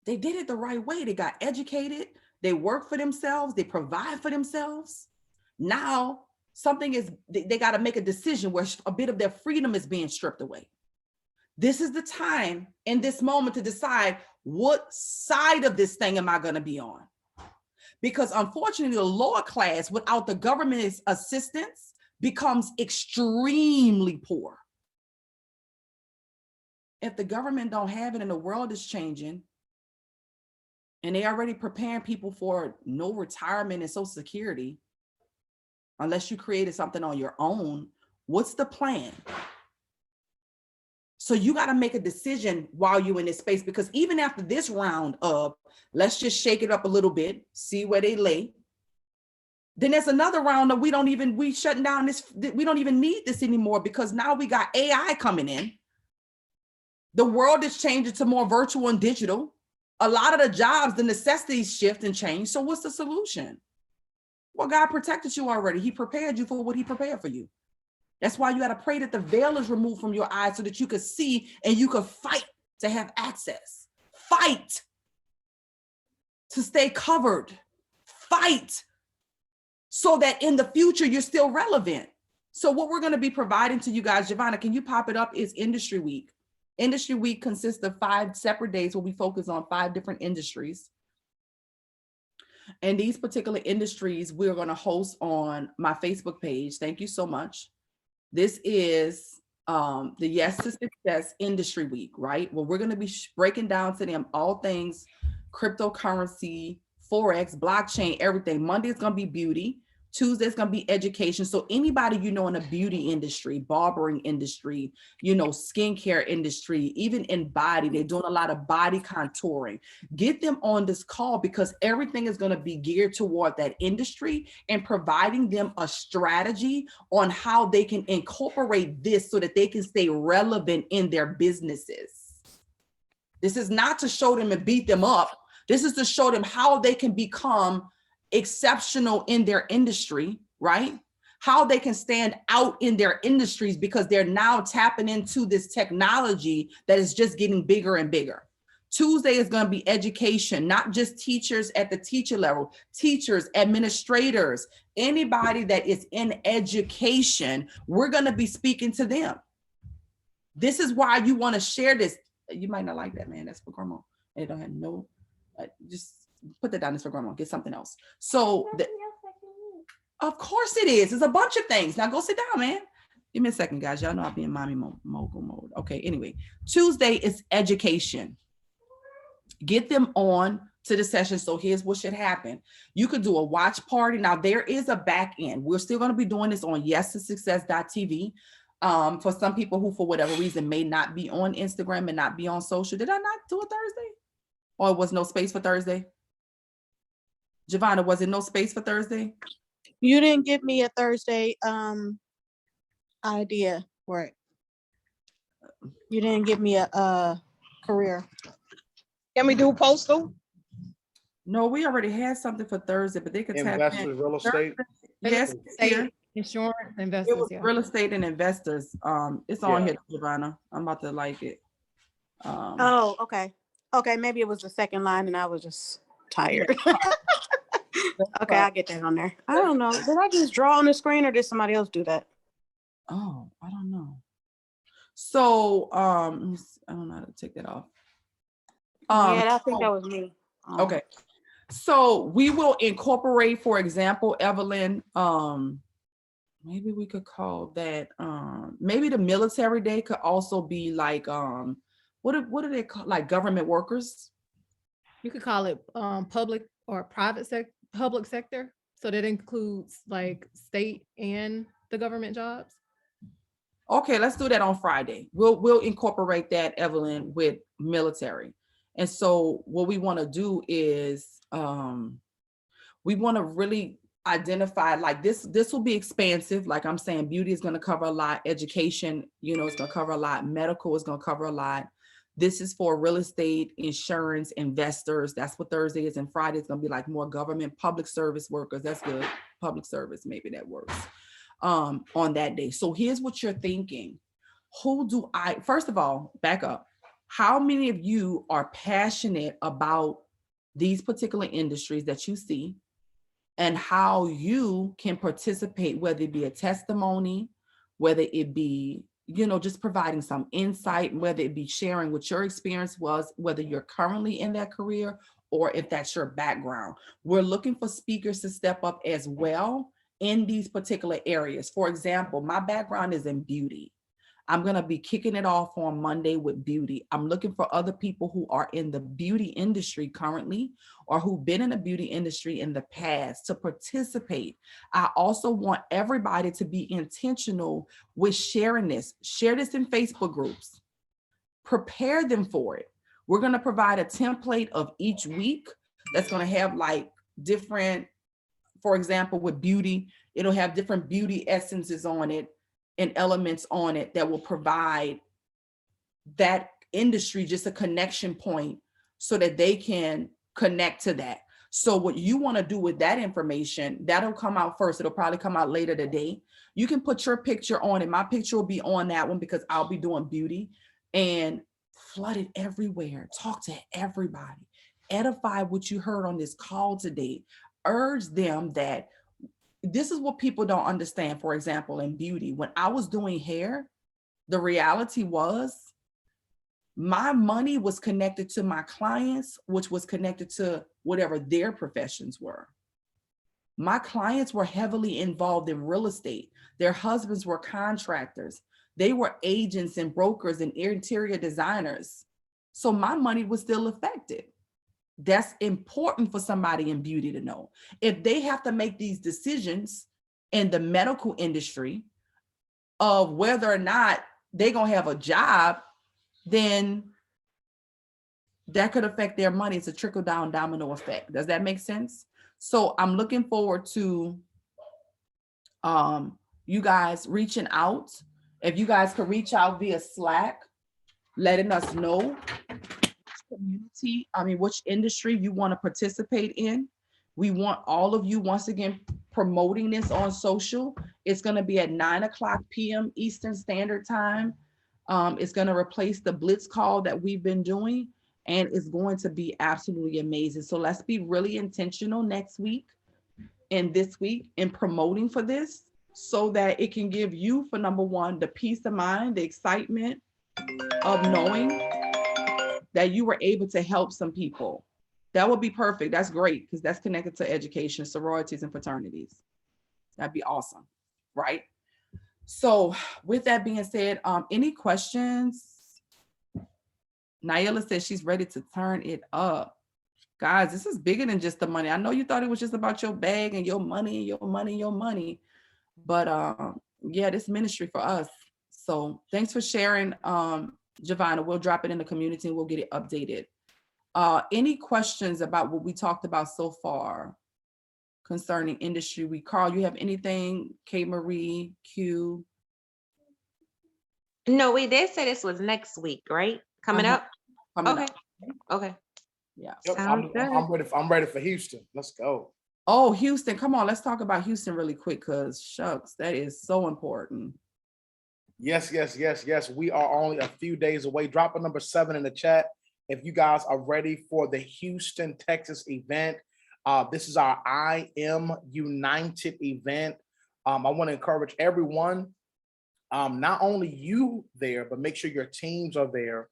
Speaker 8: they did it the right way. They got educated, they work for themselves, they provide for themselves. Now they got to make a decision where a bit of their freedom is being stripped away. This is the time in this moment to decide what side of this thing am I going to be on? Because unfortunately, the lower class, without the government's assistance, becomes extremely poor. If the government don't have it and the world is changing, and they already preparing people for no retirement and Social Security, unless you created something on your own, what's the plan? So you got to make a decision while you're in this space, because even after this round of, let's just shake it up a little bit, see where they lay. Then there's another round of we shutting down this, we don't even need this anymore because now we got AI coming in. The world is changing to more virtual and digital. A lot of the jobs, the necessities shift and change. So what's the solution? Well, God protected you already. He prepared you for what he prepared for you. That's why you got to pray that the veil is removed from your eyes so that you could see and you could fight to have access. Fight to stay covered. Fight so that in the future you're still relevant. So what we're going to be providing to you guys, Giovanna, can you pop it up, is Industry Week. Industry Week consists of 5 separate days where we focus on 5 different industries. And these particular industries we're going to host on my Facebook page. Thank you so much. This is the Yes to Success Industry Week, right? Well, we're going to be breaking down to them all things cryptocurrency, Forex, blockchain, everything. Monday is going to be beauty. Tuesday is going to be education. So anybody you know in the beauty industry, barbering industry, skincare industry, even in body, they're doing a lot of body contouring. Get them on this call because everything is going to be geared toward that industry and providing them a strategy on how they can incorporate this so that they can stay relevant in their businesses. This is not to show them and beat them up. This is to show them how they can become exceptional in their industry, right? How they can stand out in their industries because they're now tapping into this technology that is just getting bigger and bigger. Tuesday is going to be education, not just teachers at the teacher level, teachers, administrators, anybody that is in education, we're going to be speaking to them. This is why you want to share this. You might not like that, man. That's for grandma. They don't have no, just put that down as for grandma, get something else. So of course it is. It's a bunch of things. Now go sit down, man. Give me a second, guys. Y'all know I'll be in mommy mogul mode. Okay, anyway, Tuesday is education. Get them on to the session. So here's what should happen. You could do a watch party. Now there is a back end. We're still going to be doing this on yestosuccess.tv. For some people who, for whatever reason, may not be on Instagram and not be on social. Did I not do it Thursday? Or was no space for Thursday? Giovanna, was it no space for Thursday?
Speaker 13: You didn't give me a Thursday idea for it. You didn't give me a career.
Speaker 11: Can we do postal?
Speaker 8: No, we already had something for Thursday, but they could tap in.
Speaker 1: Investors, real estate.
Speaker 8: Yes, here.
Speaker 9: Insurance,
Speaker 8: It
Speaker 9: investors,
Speaker 8: was
Speaker 9: yeah.
Speaker 8: real estate and investors. It's on
Speaker 1: Yeah.
Speaker 8: here, Giovanna. I'm about to like it.
Speaker 13: Oh, okay. Okay, maybe it was the second line and I was just tired. Okay, I'll get that on there. I don't know. Did I just draw on the screen or did somebody else do that?
Speaker 8: Oh, I don't know. So, let me see. I don't know how to take that off.
Speaker 13: Yeah, I think that was me.
Speaker 8: Okay. So we will incorporate, for example, Evelyn, maybe we could call that, maybe the military day could also be like, what do they call, like government workers?
Speaker 9: You could call it public or public sector. So that includes like state and the government jobs.
Speaker 8: Okay, let's do that on Friday. We'll incorporate that, Evelyn, with military. And so what we want to do is we want to really identify, like this will be expansive. Like I'm saying, beauty is going to cover a lot, education, you know, it's going to cover a lot, medical is going to cover a lot. This is for real estate, insurance, investors. That's what Thursday is, and Friday is going to be like more government, public service workers. That's good. Public service, maybe that works on that day. So here's what you're thinking. First of all, back up. How many of you are passionate about these particular industries that you see and how you can participate, whether it be a testimony, whether it be, you know, just providing some insight, whether it be sharing what your experience was, whether you're currently in that career or if that's your background. We're looking for speakers to step up as well in these particular areas. For example, my background is in beauty. I'm going to be kicking it off on Monday with beauty. I'm looking for other people who are in the beauty industry currently or who've been in the beauty industry in the past to participate. I also want everybody to be intentional with sharing this. Share this in Facebook groups. Prepare them for it. We're going to provide a template of each week that's going to have like different, for example, with beauty, it'll have different beauty essences on it and elements on it that will provide that industry just a connection point so that they can connect to that. So what you want to do with that information, that'll come out first. It'll probably come out later today. You can put your picture on it. My picture will be on that one because I'll be doing beauty, and flood it everywhere. Talk to everybody. Edify what you heard on this call today. Urge them that this is what people don't understand. For example, in beauty, when I was doing hair, the reality was my money was connected to my clients, which was connected to whatever their professions were. My clients were heavily involved in real estate. Their husbands were contractors. They were agents and brokers and interior designers. So my money was still affected. That's important for somebody in beauty to know. If they have to make these decisions in the medical industry of whether or not they're going to have a job, then that could affect their money. It's a trickle down domino effect. Does that make sense? So I'm looking forward to you guys reaching out. If you guys could reach out via Slack, letting us know community, which industry you want to participate in. We want all of you, once again, promoting this on social. It's going to be at 9:00 p.m. Eastern Standard Time. It's going to replace the Blitz call that we've been doing, and it's going to be absolutely amazing. So let's be really intentional next week and this week in promoting for this so that it can give you, for number one, the peace of mind, the excitement of knowing that you were able to help some people. That would be perfect. That's great because that's connected to education, sororities, and fraternities. That'd be awesome, right? So with that being said, any questions? Naila says she's ready to turn it up. Guys, this is bigger than just the money. I know you thought it was just about your bag and your money and your money and your money. But yeah, this ministry for us. So thanks for sharing, Javonna. We'll drop it in the community and we'll get it updated. Any questions about what we talked about so far concerning industry week? Carl, you have anything? K. Marie, Q?
Speaker 2: No, we did say this was next week, right? Coming up?
Speaker 8: Coming
Speaker 2: Okay.
Speaker 8: up.
Speaker 2: Okay.
Speaker 8: Yeah.
Speaker 1: Yep, I'm ready for Houston. Let's go.
Speaker 8: Oh, Houston. Come on, let's talk about Houston really quick, because shucks, that is so important.
Speaker 1: Yes. We are only a few days away. Drop a number 7 in the chat if you guys are ready for the Houston, Texas event. This is our I Am United event. I want to encourage everyone, not only you there, but make sure your teams are there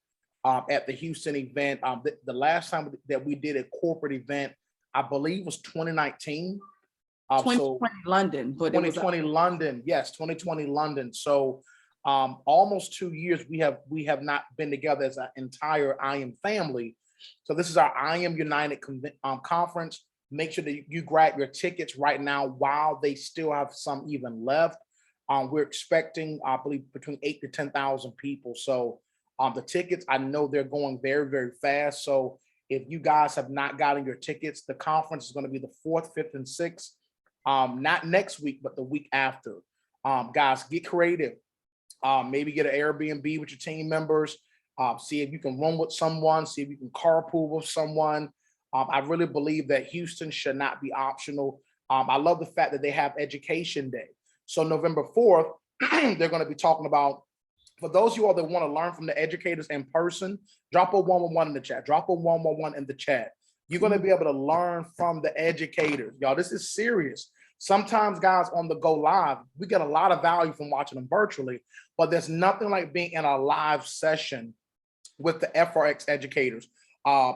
Speaker 1: at the Houston event. The last time that we did a corporate event, I believe, was 2019.
Speaker 8: 2020 London, but
Speaker 1: 2020 London, yes, 2020 London. So almost 2 years we have not been together as an entire I Am family. So this is our I Am United conference. Make sure that you grab your tickets right now while they still have some even left. We're expecting, I believe, between 8,000 to 10,000 people. So the tickets, I know they're going very, very fast. So if you guys have not gotten your tickets, the conference is going to be the 4th, 5th, and 6th. Not next week, but the week after. Guys, get creative. Maybe get an Airbnb with your team members. See if you can run with someone. See if you can carpool with someone. I really believe that Houston should not be optional. I love the fact that they have Education Day. So November 4th, they're going to be talking about, for those of you all that want to learn from the educators in person, drop a 111 in the chat. Drop a 111 in the chat. You're going to be able to learn from the educators. Y'all, this is serious. Sometimes, guys, on the Go Live, we get a lot of value from watching them virtually, but there's nothing like being in a live session with the FRX educators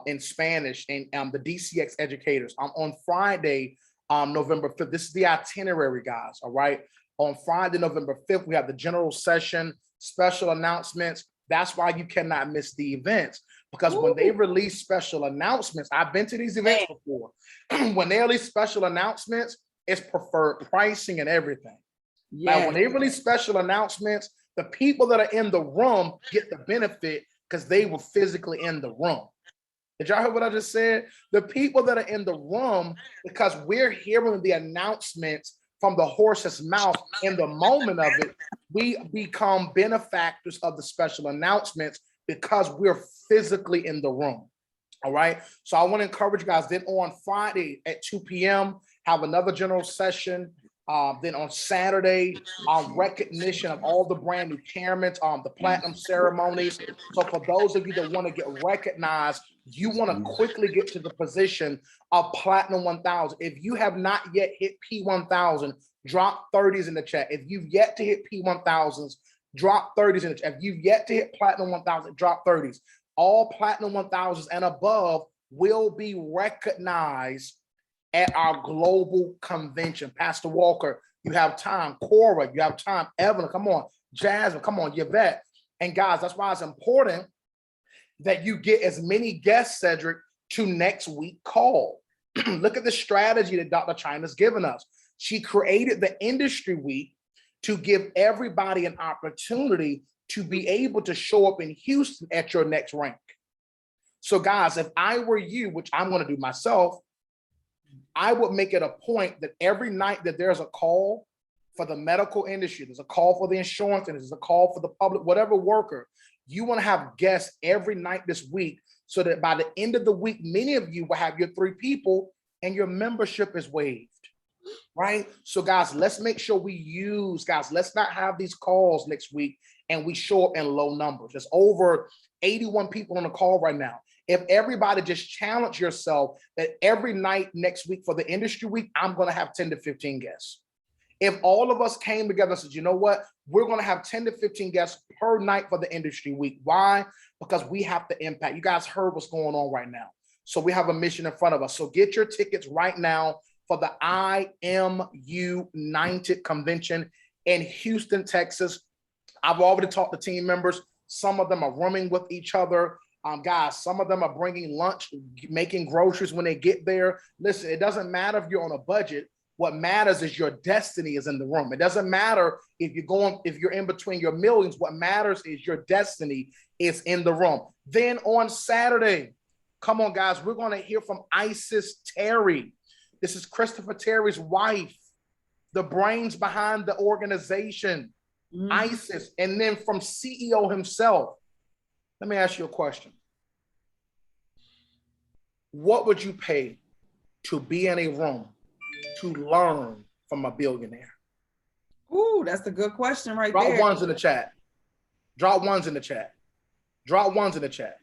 Speaker 1: in Spanish and the DCX educators. On Friday, November 5th, this is the itinerary, guys, all right? On Friday, November 5th, we have the general session, special announcements. That's why you cannot miss the events, because when they release special announcements, I've been to these events before. When they release special announcements, it's preferred pricing and everything. Yeah. Now, when they release special announcements, the people that are in the room get the benefit because they were physically in the room. Did y'all hear what I just said? The people that are in the room, because we're hearing the announcements from the horse's mouth in the moment of it, we become benefactors of the special announcements because we're physically in the room. All right. So I want to encourage you guys. Then on Friday at 2 p.m., have another general session. Then on Saturday, recognition of all the brand new chairmen, the platinum ceremonies. So for those of you that want to get recognized, you want to quickly get to the position of Platinum 1000. If you have not yet hit P1000, drop 30s in the chat. If you've yet to hit P1000s, drop 30s in the chat. If you've yet to hit Platinum 1000, drop 30s. All Platinum 1000s and above will be recognized at our global convention. Pastor Walker, you have time. Cora, you have time. Evelyn, come on. Jasmine, come on. Yvette. And guys, that's why it's important that you get as many guests, Cedric, to next week call. Look at the strategy that Dr. China's given us. She created the industry week to give everybody an opportunity to be able to show up in Houston at your next rank. So guys, if I were you, which I'm going to do myself, I would make it a point that every night that there's a call for the medical industry, there's a call for the insurance, and there's a call for the public, whatever worker, you want to have guests every night this week so that by the end of the week, many of you will have your 3 people and your membership is waived, right? So guys, let's make sure we use, guys, let's not have these calls next week and we show up in low numbers. There's over 81 people on the call right now. If everybody just challenge yourself that every night next week for the industry week, I'm going to have 10 to 15 guests. If all of us came together and said, you know what, we're going to have 10 to 15 guests per night for the industry week. Why? Because we have to impact. You guys heard what's going on right now. So we have a mission in front of us. So get your tickets right now for the I Am United convention in Houston, Texas. I've already talked to team members. Some of them are rooming with each other. Guys, some of them are bringing lunch, making groceries when they get there. Listen, it doesn't matter if you're on a budget. What matters is your destiny is in the room. It doesn't matter if you're in between your millions. What matters is your destiny is in the room. Then on Saturday, come on, guys, we're going to hear from Isis Terry. This is Christopher Terry's wife, the brains behind the organization, Isis. And then from CEO himself, let me ask you a question. What would you pay to be in a room to learn from a billionaire?
Speaker 8: Ooh, that's a good question right
Speaker 1: there. Drop ones in the chat. Drop ones in the chat. Drop ones in the chat.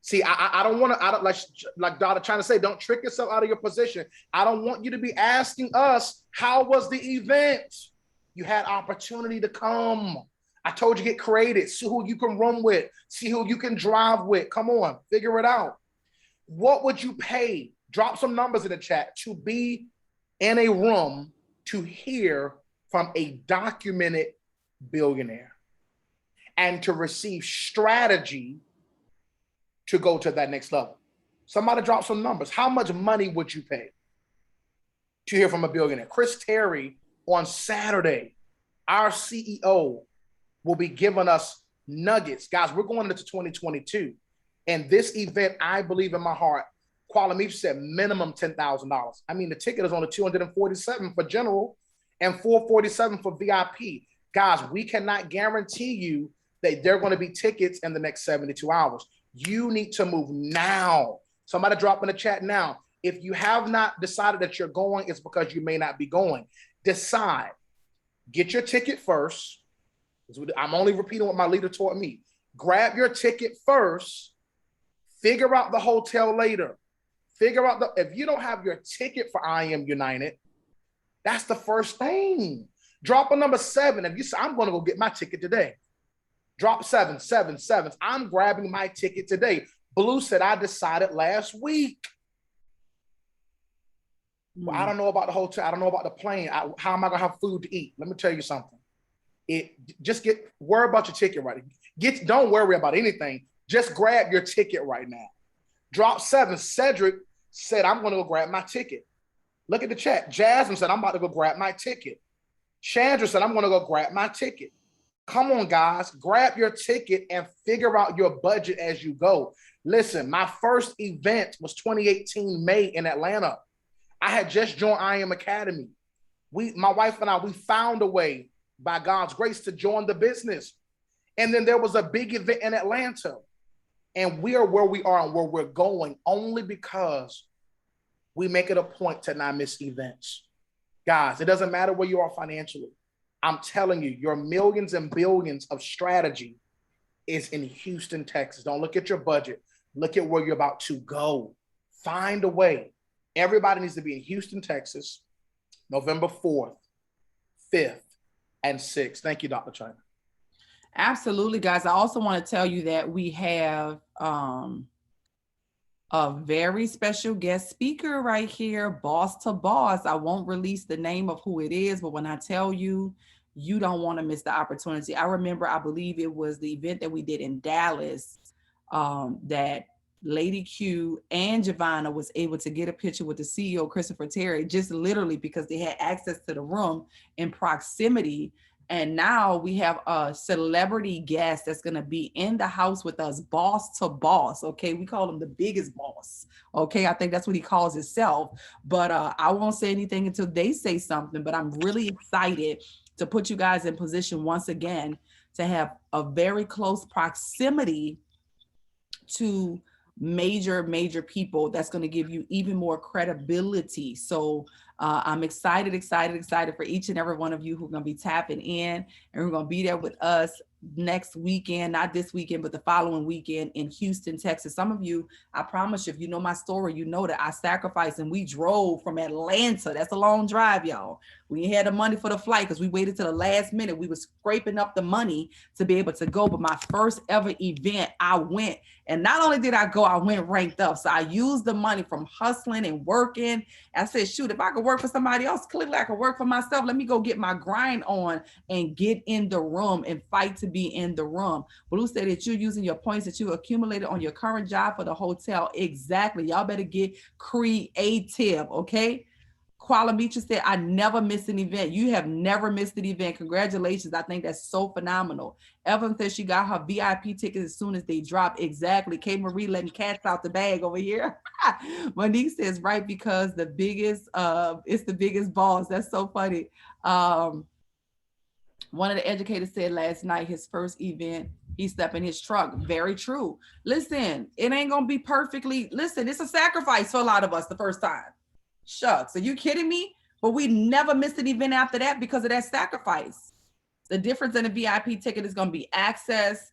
Speaker 1: See, I don't want to, I don't like Donna trying to say, don't trick yourself out of your position. I don't want you to be asking us, how was the event? You had opportunity to come. I told you, get creative. See who you can run with. See who you can drive with. Come on, figure it out. What would you pay? Drop some numbers in the chat to be in a room to hear from a documented billionaire and to receive strategy to go to that next level. Somebody drop some numbers. How much money would you pay to hear from a billionaire? Chris Terry on Saturday, our CEO, will be giving us nuggets. Guys, we're going into 2022. And this event, I believe in my heart, Kuala Meach said minimum $10,000. I mean, the ticket is only $247 for general and $447 for VIP. Guys, we cannot guarantee you that there are going to be tickets in the next 72 hours. You need to move now. Somebody drop in the chat now. If you have not decided that you're going, it's because you may not be going. Decide. Get your ticket first. I'm only repeating what my leader taught me. Grab your ticket first. Figure out the hotel later. Figure out if you don't have your ticket for I Am United, that's the first thing. Drop a number 7. If you say, I'm going to go get my ticket today. Drop 7, 7, 7. I'm grabbing my ticket today. Blue said, I decided last week. Well, I don't know about the hotel. I don't know about the plane. How am I going to have food to eat? Let me tell you something. Worry about your ticket right. Don't worry about anything. Just grab your ticket right now. Drop 7. Cedric said, I'm going to go grab my ticket. Look at the chat. Jasmine said, I'm about to go grab my ticket. Chandra said, I'm going to go grab my ticket. Come on, guys, grab your ticket and figure out your budget as you go. Listen, my first event was 2018 May in Atlanta. I had just joined I Am Academy. My wife and I, we found a way by God's grace to join the business. And then there was a big event in Atlanta. And we are where we are and where we're going only because we make it a point to not miss events. Guys, it doesn't matter where you are financially. I'm telling you, your millions and billions of strategy is in Houston, Texas. Don't look at your budget. Look at where you're about to go. Find a way. Everybody needs to be in Houston, Texas, November 4th, 5th, and 6th. Thank you, Dr. China.
Speaker 8: Absolutely, guys. I also want to tell you that we have a very special guest speaker right here, boss to boss. I won't release the name of who it is, but when I tell you, you don't want to miss the opportunity. I remember, I believe it was the event that we did in Dallas that Lady Q and Giovanna was able to get a picture with the CEO, Christopher Terry, just literally because they had access to the room in proximity. And now we have a celebrity guest that's going to be in the house with us, boss to boss. Okay. We call him the biggest boss. Okay. I think that's what he calls himself. But I won't say anything until they say something. But I'm really excited to put you guys in position once again to have a very close proximity to major people that's going to give you even more credibility. So I'm excited for each and every one of you who are going to be tapping in, and we're going to be there with us next weekend, not this weekend, but the following weekend in Houston, Texas. Some of you, I promise you, if you know my story, you know that I sacrificed and we drove from Atlanta. That's a long drive, y'all. We had the money for the flight because we waited till the last minute. We were scraping up the money to be able to go. But my first ever event, I went. And not only did I go, I went ranked up. So I used the money from hustling and working. I said, shoot, if I could work for somebody else, clearly I could work for myself. Let me go get my grind on and get in the room and fight to be be in the room. Blue said that you're using your points that you accumulated on your current job for the hotel. Exactly. Y'all better get creative, okay? Kuala Mitra said, I never missed an event. You have never missed an event. Congratulations. I think that's so phenomenal. Evelyn said she got her VIP tickets as soon as they drop. Exactly. K. Marie letting cats out the bag over here. Monique says, right, because the biggest, it's the biggest balls. That's so funny. One of the educators said last night, his first event, he stepped in his truck. Very true. Listen, it ain't going to be perfectly, listen, it's a sacrifice for a lot of us the first time. Shucks, are you kidding me? But we never missed an event after that because of that sacrifice. The difference in a VIP ticket is going to be access,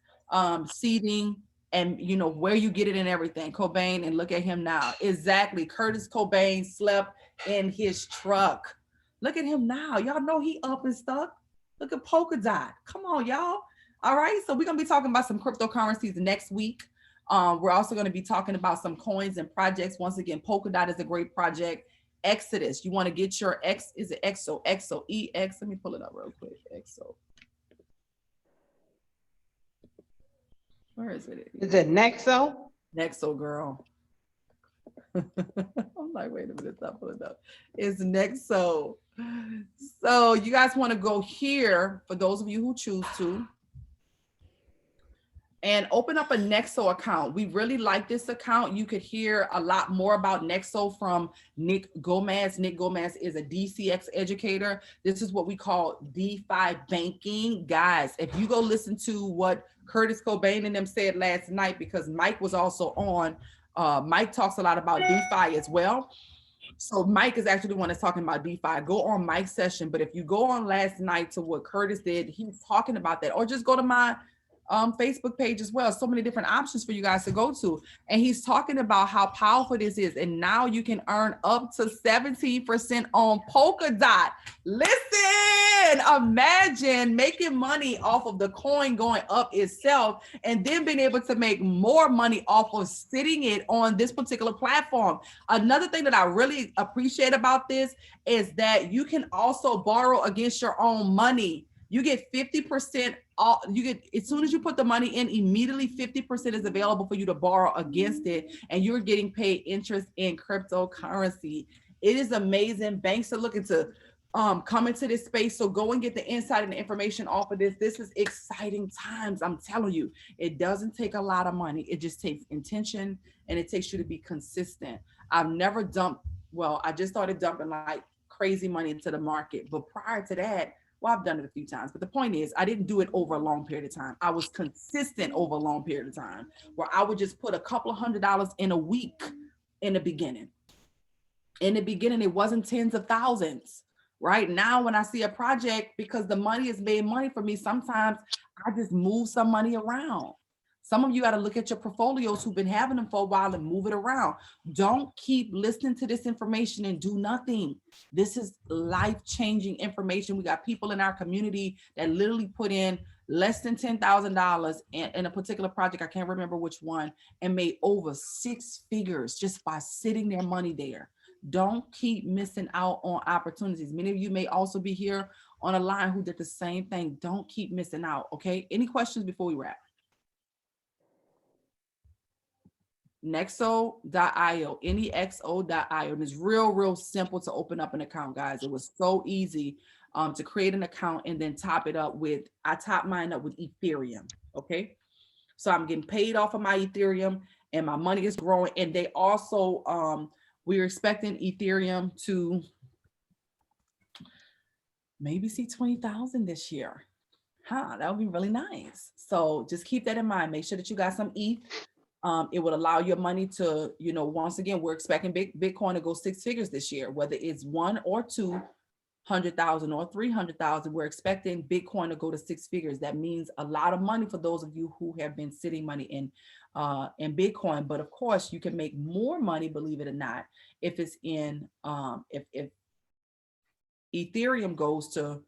Speaker 8: seating, and you know where you get it and everything. Cobain, and look at him now. Exactly. Curtis Cobain slept in his truck. Look at him now. Y'all know he up and stuck. Look at Polka Dot. Come on, y'all. All right. So we're going to be talking about some cryptocurrencies next week. We're also going to be talking about some coins and projects. Once again, Polka Dot is a great project. Exodus, you want to get your is it EXO, EX? Let me pull it up real quick. EXO. Where is it?
Speaker 11: Is it Nexo?
Speaker 8: Nexo, girl. I'm like, wait a minute, stop pulling it up. It's Nexo. So you guys want to go here, for those of you who choose to, and open up a Nexo account. We really like this account. You could hear a lot more about Nexo from Nick Gomez. Nick Gomez is a DCX educator. This is what we call DeFi banking. Guys, if you go listen to what Curtis Cobain and them said last night, because Mike was also on, Mike talks a lot about DeFi as well. So Mike is actually the one that's talking about DeFi. Go on Mike's session, but if you go on last night to what Curtis did, he's talking about that, or just go to my Facebook page as well. So many different options for you guys to go to. And he's talking about how powerful this is. And now you can earn up to 17% on Polka Dot. Listen, imagine making money off of the coin going up itself and then being able to make more money off of sitting it on this particular platform. Another thing that I really appreciate about this is that you can also borrow against your own money. You get 50% off. You get, as soon as you put the money in, immediately 50% is available for you to borrow against it, and you're getting paid interest in cryptocurrency. It is amazing. Banks are looking to come into this space, so go and get the insight and the information off of this. This is exciting times. I'm telling you, it doesn't take a lot of money. It just takes intention, and it takes you to be consistent. I've never dumped, well, I just started dumping like crazy money into the market, but prior to that, well, I've done it a few times, but the point is I didn't do it over a long period of time. I was consistent over a long period of time, where I would just put a couple of $100s in a week in the beginning. In the beginning, it wasn't tens of thousands. Right now, when I see a project, because the money is made money for me, sometimes I just move some money around. Some of you got to look at your portfolios who've been having them for a while and move it around. Don't keep listening to this information and do nothing. This is life-changing information. We got people in our community that literally put in less than $10,000 in a particular project. I can't remember which one, and made over 6 figures just by sitting their money there. Don't keep missing out on opportunities. Many of you may also be here on a line who did the same thing. Don't keep missing out. Okay. Any questions before we wrap? Nexo.io, Nexo.io. And it's real simple to open up an account, guys. It was so easy to create an account and then top it up with, I top mine up with Ethereum. Okay. So I'm getting paid off of my Ethereum and my money is growing. And they also, we're expecting Ethereum to maybe see 20,000 this year. That would be really nice. So just keep that in mind. Make sure that you got some ETH. It would allow your money to, you know, once again, we're expecting Bitcoin to go 6 figures this year, whether it's 1 or 200,000 or 300,000. We're expecting Bitcoin to go to 6 figures. That means a lot of money for those of you who have been sitting money in Bitcoin. But of course, you can make more money, believe it or not, if it's in if Ethereum goes to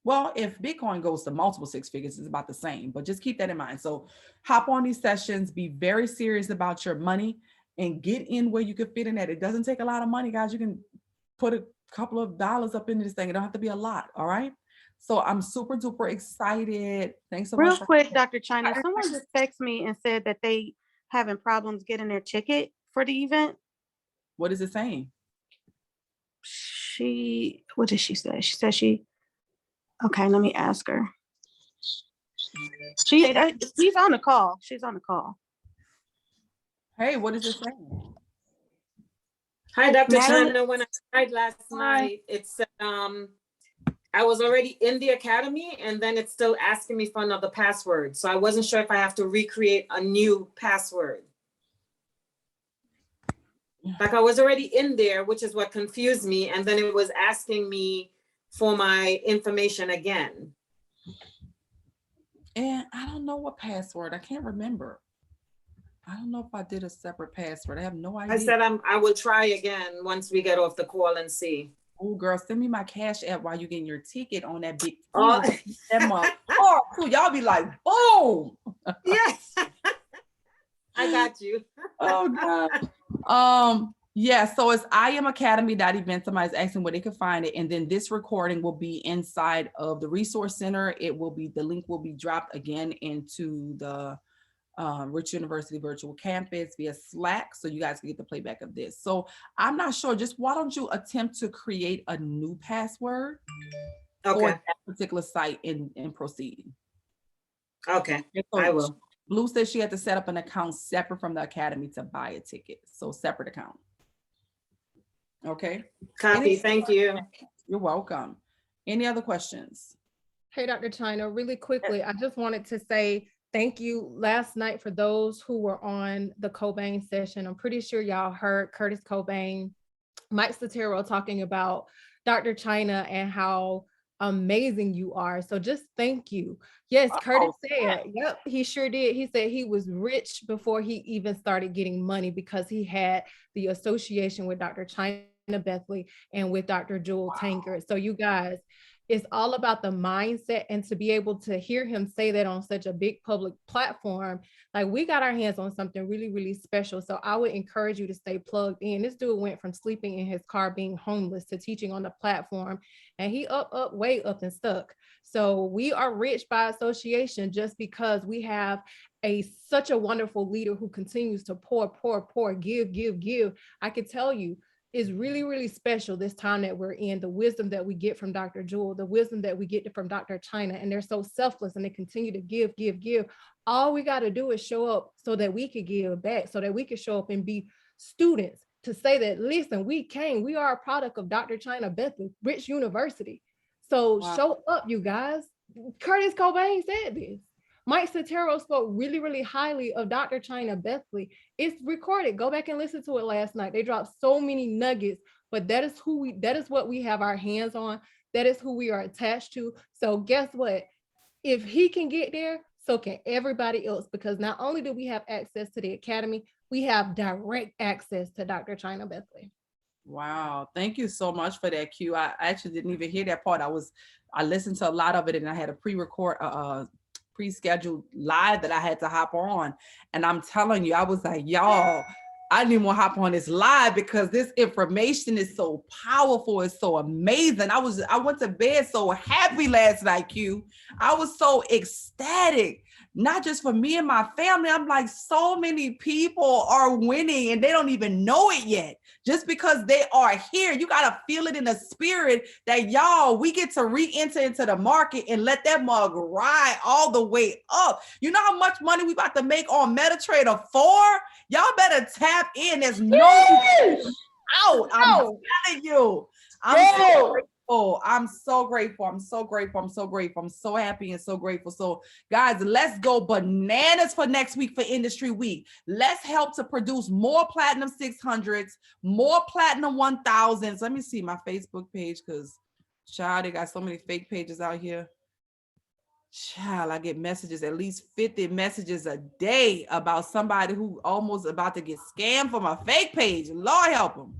Speaker 8: well, if Bitcoin goes to multiple 6 figures, it's about the same, but just keep that in mind. So hop on these sessions, be very serious about your money, and get in where you can fit in at. It doesn't take a lot of money, guys. You can put a couple of dollars up into this thing. It don't have to be a lot. All right. So I'm super duper excited. Thanks so
Speaker 13: Real
Speaker 8: much.
Speaker 13: quick, Dr. China, someone just texted me and said that they having problems getting their ticket for the event.
Speaker 8: What is it saying?
Speaker 13: What did she say? She said okay, let me ask her. She's on the call. She's on the call.
Speaker 8: Hey, what is it saying?
Speaker 14: Hi, Dr.
Speaker 13: Natalie?
Speaker 14: China. When I tried last night, it said I was already in the academy, and then it's still asking me for another password. So I wasn't sure if I have to recreate a new password. Like I was already in there, which is what confused me. And then it was asking me for my information again.
Speaker 8: And I don't know what password. I can't remember. I don't know if I did a separate password. I have no idea.
Speaker 14: I said I will try again once we get off the call and see.
Speaker 8: Oh, girl, send me my Cash App while you're getting your ticket on that big
Speaker 14: Oh.
Speaker 8: y'all be like, boom.
Speaker 14: Yes. I got you.
Speaker 8: Oh God. Yeah, so it's IamAcademy.event. Somebody's asking where they can find it. And then this recording will be inside of the resource center. The link will be dropped again into the Rich University virtual campus via Slack, so you guys can get the playback of this. So I'm not sure, just why don't you attempt to create a new password for that particular site and proceed.
Speaker 14: Okay,
Speaker 8: so
Speaker 14: I will.
Speaker 8: Blue says she had to set up an account separate from the academy to buy a ticket, so separate account. Okay.
Speaker 14: Copy, thank you.
Speaker 8: You're welcome. Any other questions?
Speaker 9: Hey, Dr. China, really quickly, I just wanted to say thank you last night for those who were on the Cobain session. I'm pretty sure y'all heard Curtis Cobain, Mike Sotero talking about Dr. China and how amazing you are. So just thank you. Yes, Curtis said, yep, he sure did. He said he was rich before he even started getting money because he had the association with Dr. China Bethley and with Dr. Jewel Tankard. So you guys, it's all about the mindset, and to be able to hear him say that on such a big public platform, like we got our hands on something really, really special. So I would encourage you to stay plugged in. This dude went from sleeping in his car, being homeless, to teaching on the platform, and he way up and stuck. So we are rich by association just because we have such a wonderful leader who continues to pour, give. I could tell you, is really, really special this time that we're in. The wisdom that we get from Dr. Jewel, the wisdom that we get from Dr. China, and they're so selfless and they continue to give. All we got to do is show up so that we could give back, so that we could show up and be students to say that, listen, we are a product of Dr. China Bethley, Rich University. So show up, you guys. Curtis Cobain said this. Mike Sotero spoke really, really highly of Dr. China Bethley. It's recorded. Go back and listen to it last night. They dropped so many nuggets, but that is what we have our hands on. That is who we are attached to. So guess what? If he can get there, so can everybody else, because not only do we have access to the academy, we have direct access to Dr. China Bethley.
Speaker 8: Wow, thank you so much for that, Q. I actually didn't even hear that part. I listened to a lot of it, and I had a pre-scheduled live that I had to hop on. And I'm telling you, I was like, y'all, I didn't even want to hop on this live because this information is so powerful. It's so amazing. I went to bed so happy last night, Q. I was so ecstatic, not just for me and my family. I'm like, so many people are winning and they don't even know it yet. Just because they are here, you got to feel it in the spirit that, y'all, we get to re-enter into the market and let that mug ride all the way up. You know how much money we about to make on MetaTrader 4? Y'all better tap in. There's no out. I'm telling you. I'm so grateful. I'm so happy and so grateful. So guys, let's go bananas for next week for Industry Week. Let's help to produce more Platinum 600s, more Platinum 1000s. Let me see my Facebook page, because child, they got so many fake pages out here. Child, I get messages, at least 50 messages a day about somebody who almost about to get scammed from a fake page. Lord help them.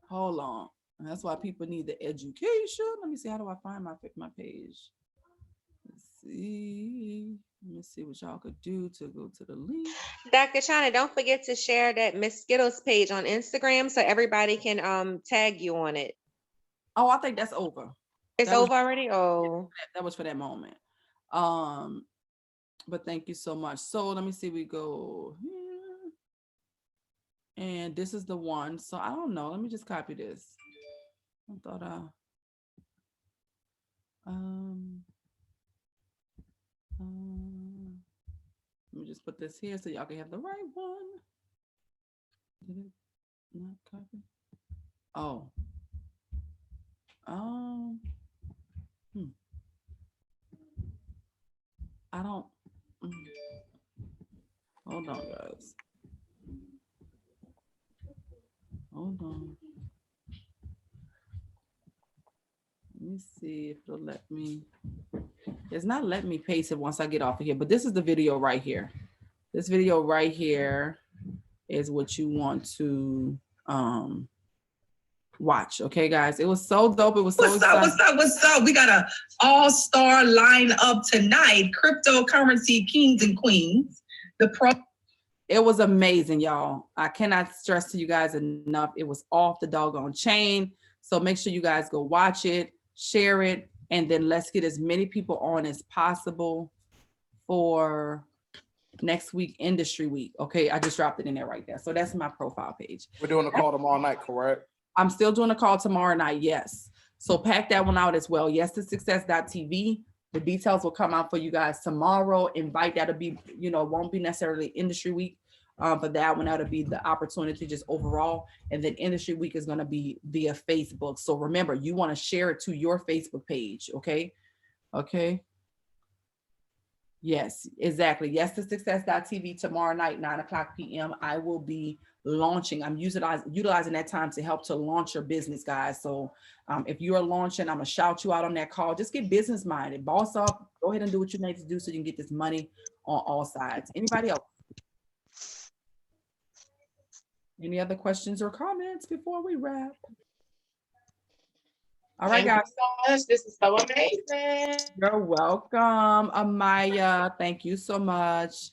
Speaker 8: Hold on. That's why people need the education. Let me see, how do I find my page? Let's see. Let me see what y'all could do to go to the link.
Speaker 2: Dr. China, don't forget to share that Miss Skittles page on Instagram so everybody can tag you on it.
Speaker 8: Oh, I think that's over.
Speaker 2: It's over already? Oh.
Speaker 8: That was for that moment. But thank you so much. So let me see, we go here. And this is the one. So I don't know. Let me just copy this. I thought let me just put this here so y'all can have the right one. Did it not copy? Oh. I don't. Hold on, guys. Hold on. Let me see if it'll let me. It's not letting me paste it once I get off of here, but this is the video right here. This video right here is what you want to watch. Okay, guys. It was so dope. It was so exciting.
Speaker 15: What's up? We got a all-star lineup tonight. Cryptocurrency kings and queens.
Speaker 8: It was amazing, y'all. I cannot stress to you guys enough. It was off the doggone chain. So make sure you guys go watch it, share it, and then let's get as many people on as possible for next week, Industry Week. Okay, I just dropped it in there right there. So that's my profile page.
Speaker 1: We're doing a call tomorrow night, correct?
Speaker 8: I'm still doing a call tomorrow night, yes. So pack that one out as well. YesToSuccess.tv. The details will come out for you guys tomorrow. Invite, that'll be, it won't be necessarily Industry Week. But that one, that'll be the opportunity just overall. And then Industry Week is going to be via Facebook. So remember, you want to share it to your Facebook page, okay? Okay. Yes, exactly. YesToSuccess.tv tomorrow night, 9:00 p.m. I will be launching. I'm utilizing that time to help to launch your business, guys. So if you are launching, I'm gonna shout you out on that call. Just get business minded, boss up, go ahead and do what you need to do so you can get this money on all sides. Anybody else? Any other questions or comments before we wrap? All right, guys.
Speaker 5: Thank you so much. This is so amazing.
Speaker 8: You're welcome, Amaya. Thank you so much.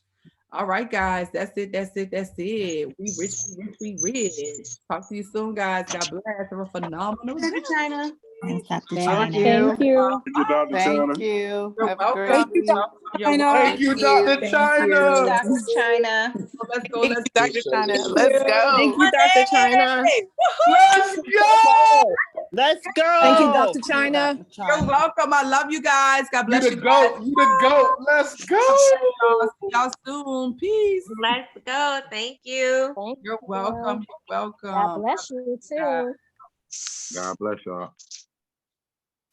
Speaker 8: All right, guys. That's it. We rich. Talk to you soon, guys. God bless. Have a phenomenal day.
Speaker 13: China.
Speaker 12: Thank you.
Speaker 4: Thank you, Dr. China.
Speaker 12: you.
Speaker 8: You're
Speaker 12: Have a
Speaker 8: welcome.
Speaker 12: great
Speaker 13: Thank you,
Speaker 12: week.
Speaker 1: Thank you, Dr. China.
Speaker 2: Dr. China.
Speaker 8: Let's go.
Speaker 12: Thank you, Dr. China.
Speaker 8: go.
Speaker 12: Let's go.
Speaker 13: Thank you, Dr. China.
Speaker 1: Let's go.
Speaker 12: Let's go.
Speaker 13: Thank you, Dr. China.
Speaker 8: You're welcome. I love you guys. God bless
Speaker 1: You
Speaker 8: you.
Speaker 1: the goat. You the goat. Let's go.
Speaker 8: See y'all soon. Peace.
Speaker 2: Let's go. Thank you.
Speaker 8: You're welcome. You're welcome.
Speaker 16: God bless you too.
Speaker 4: God bless y'all.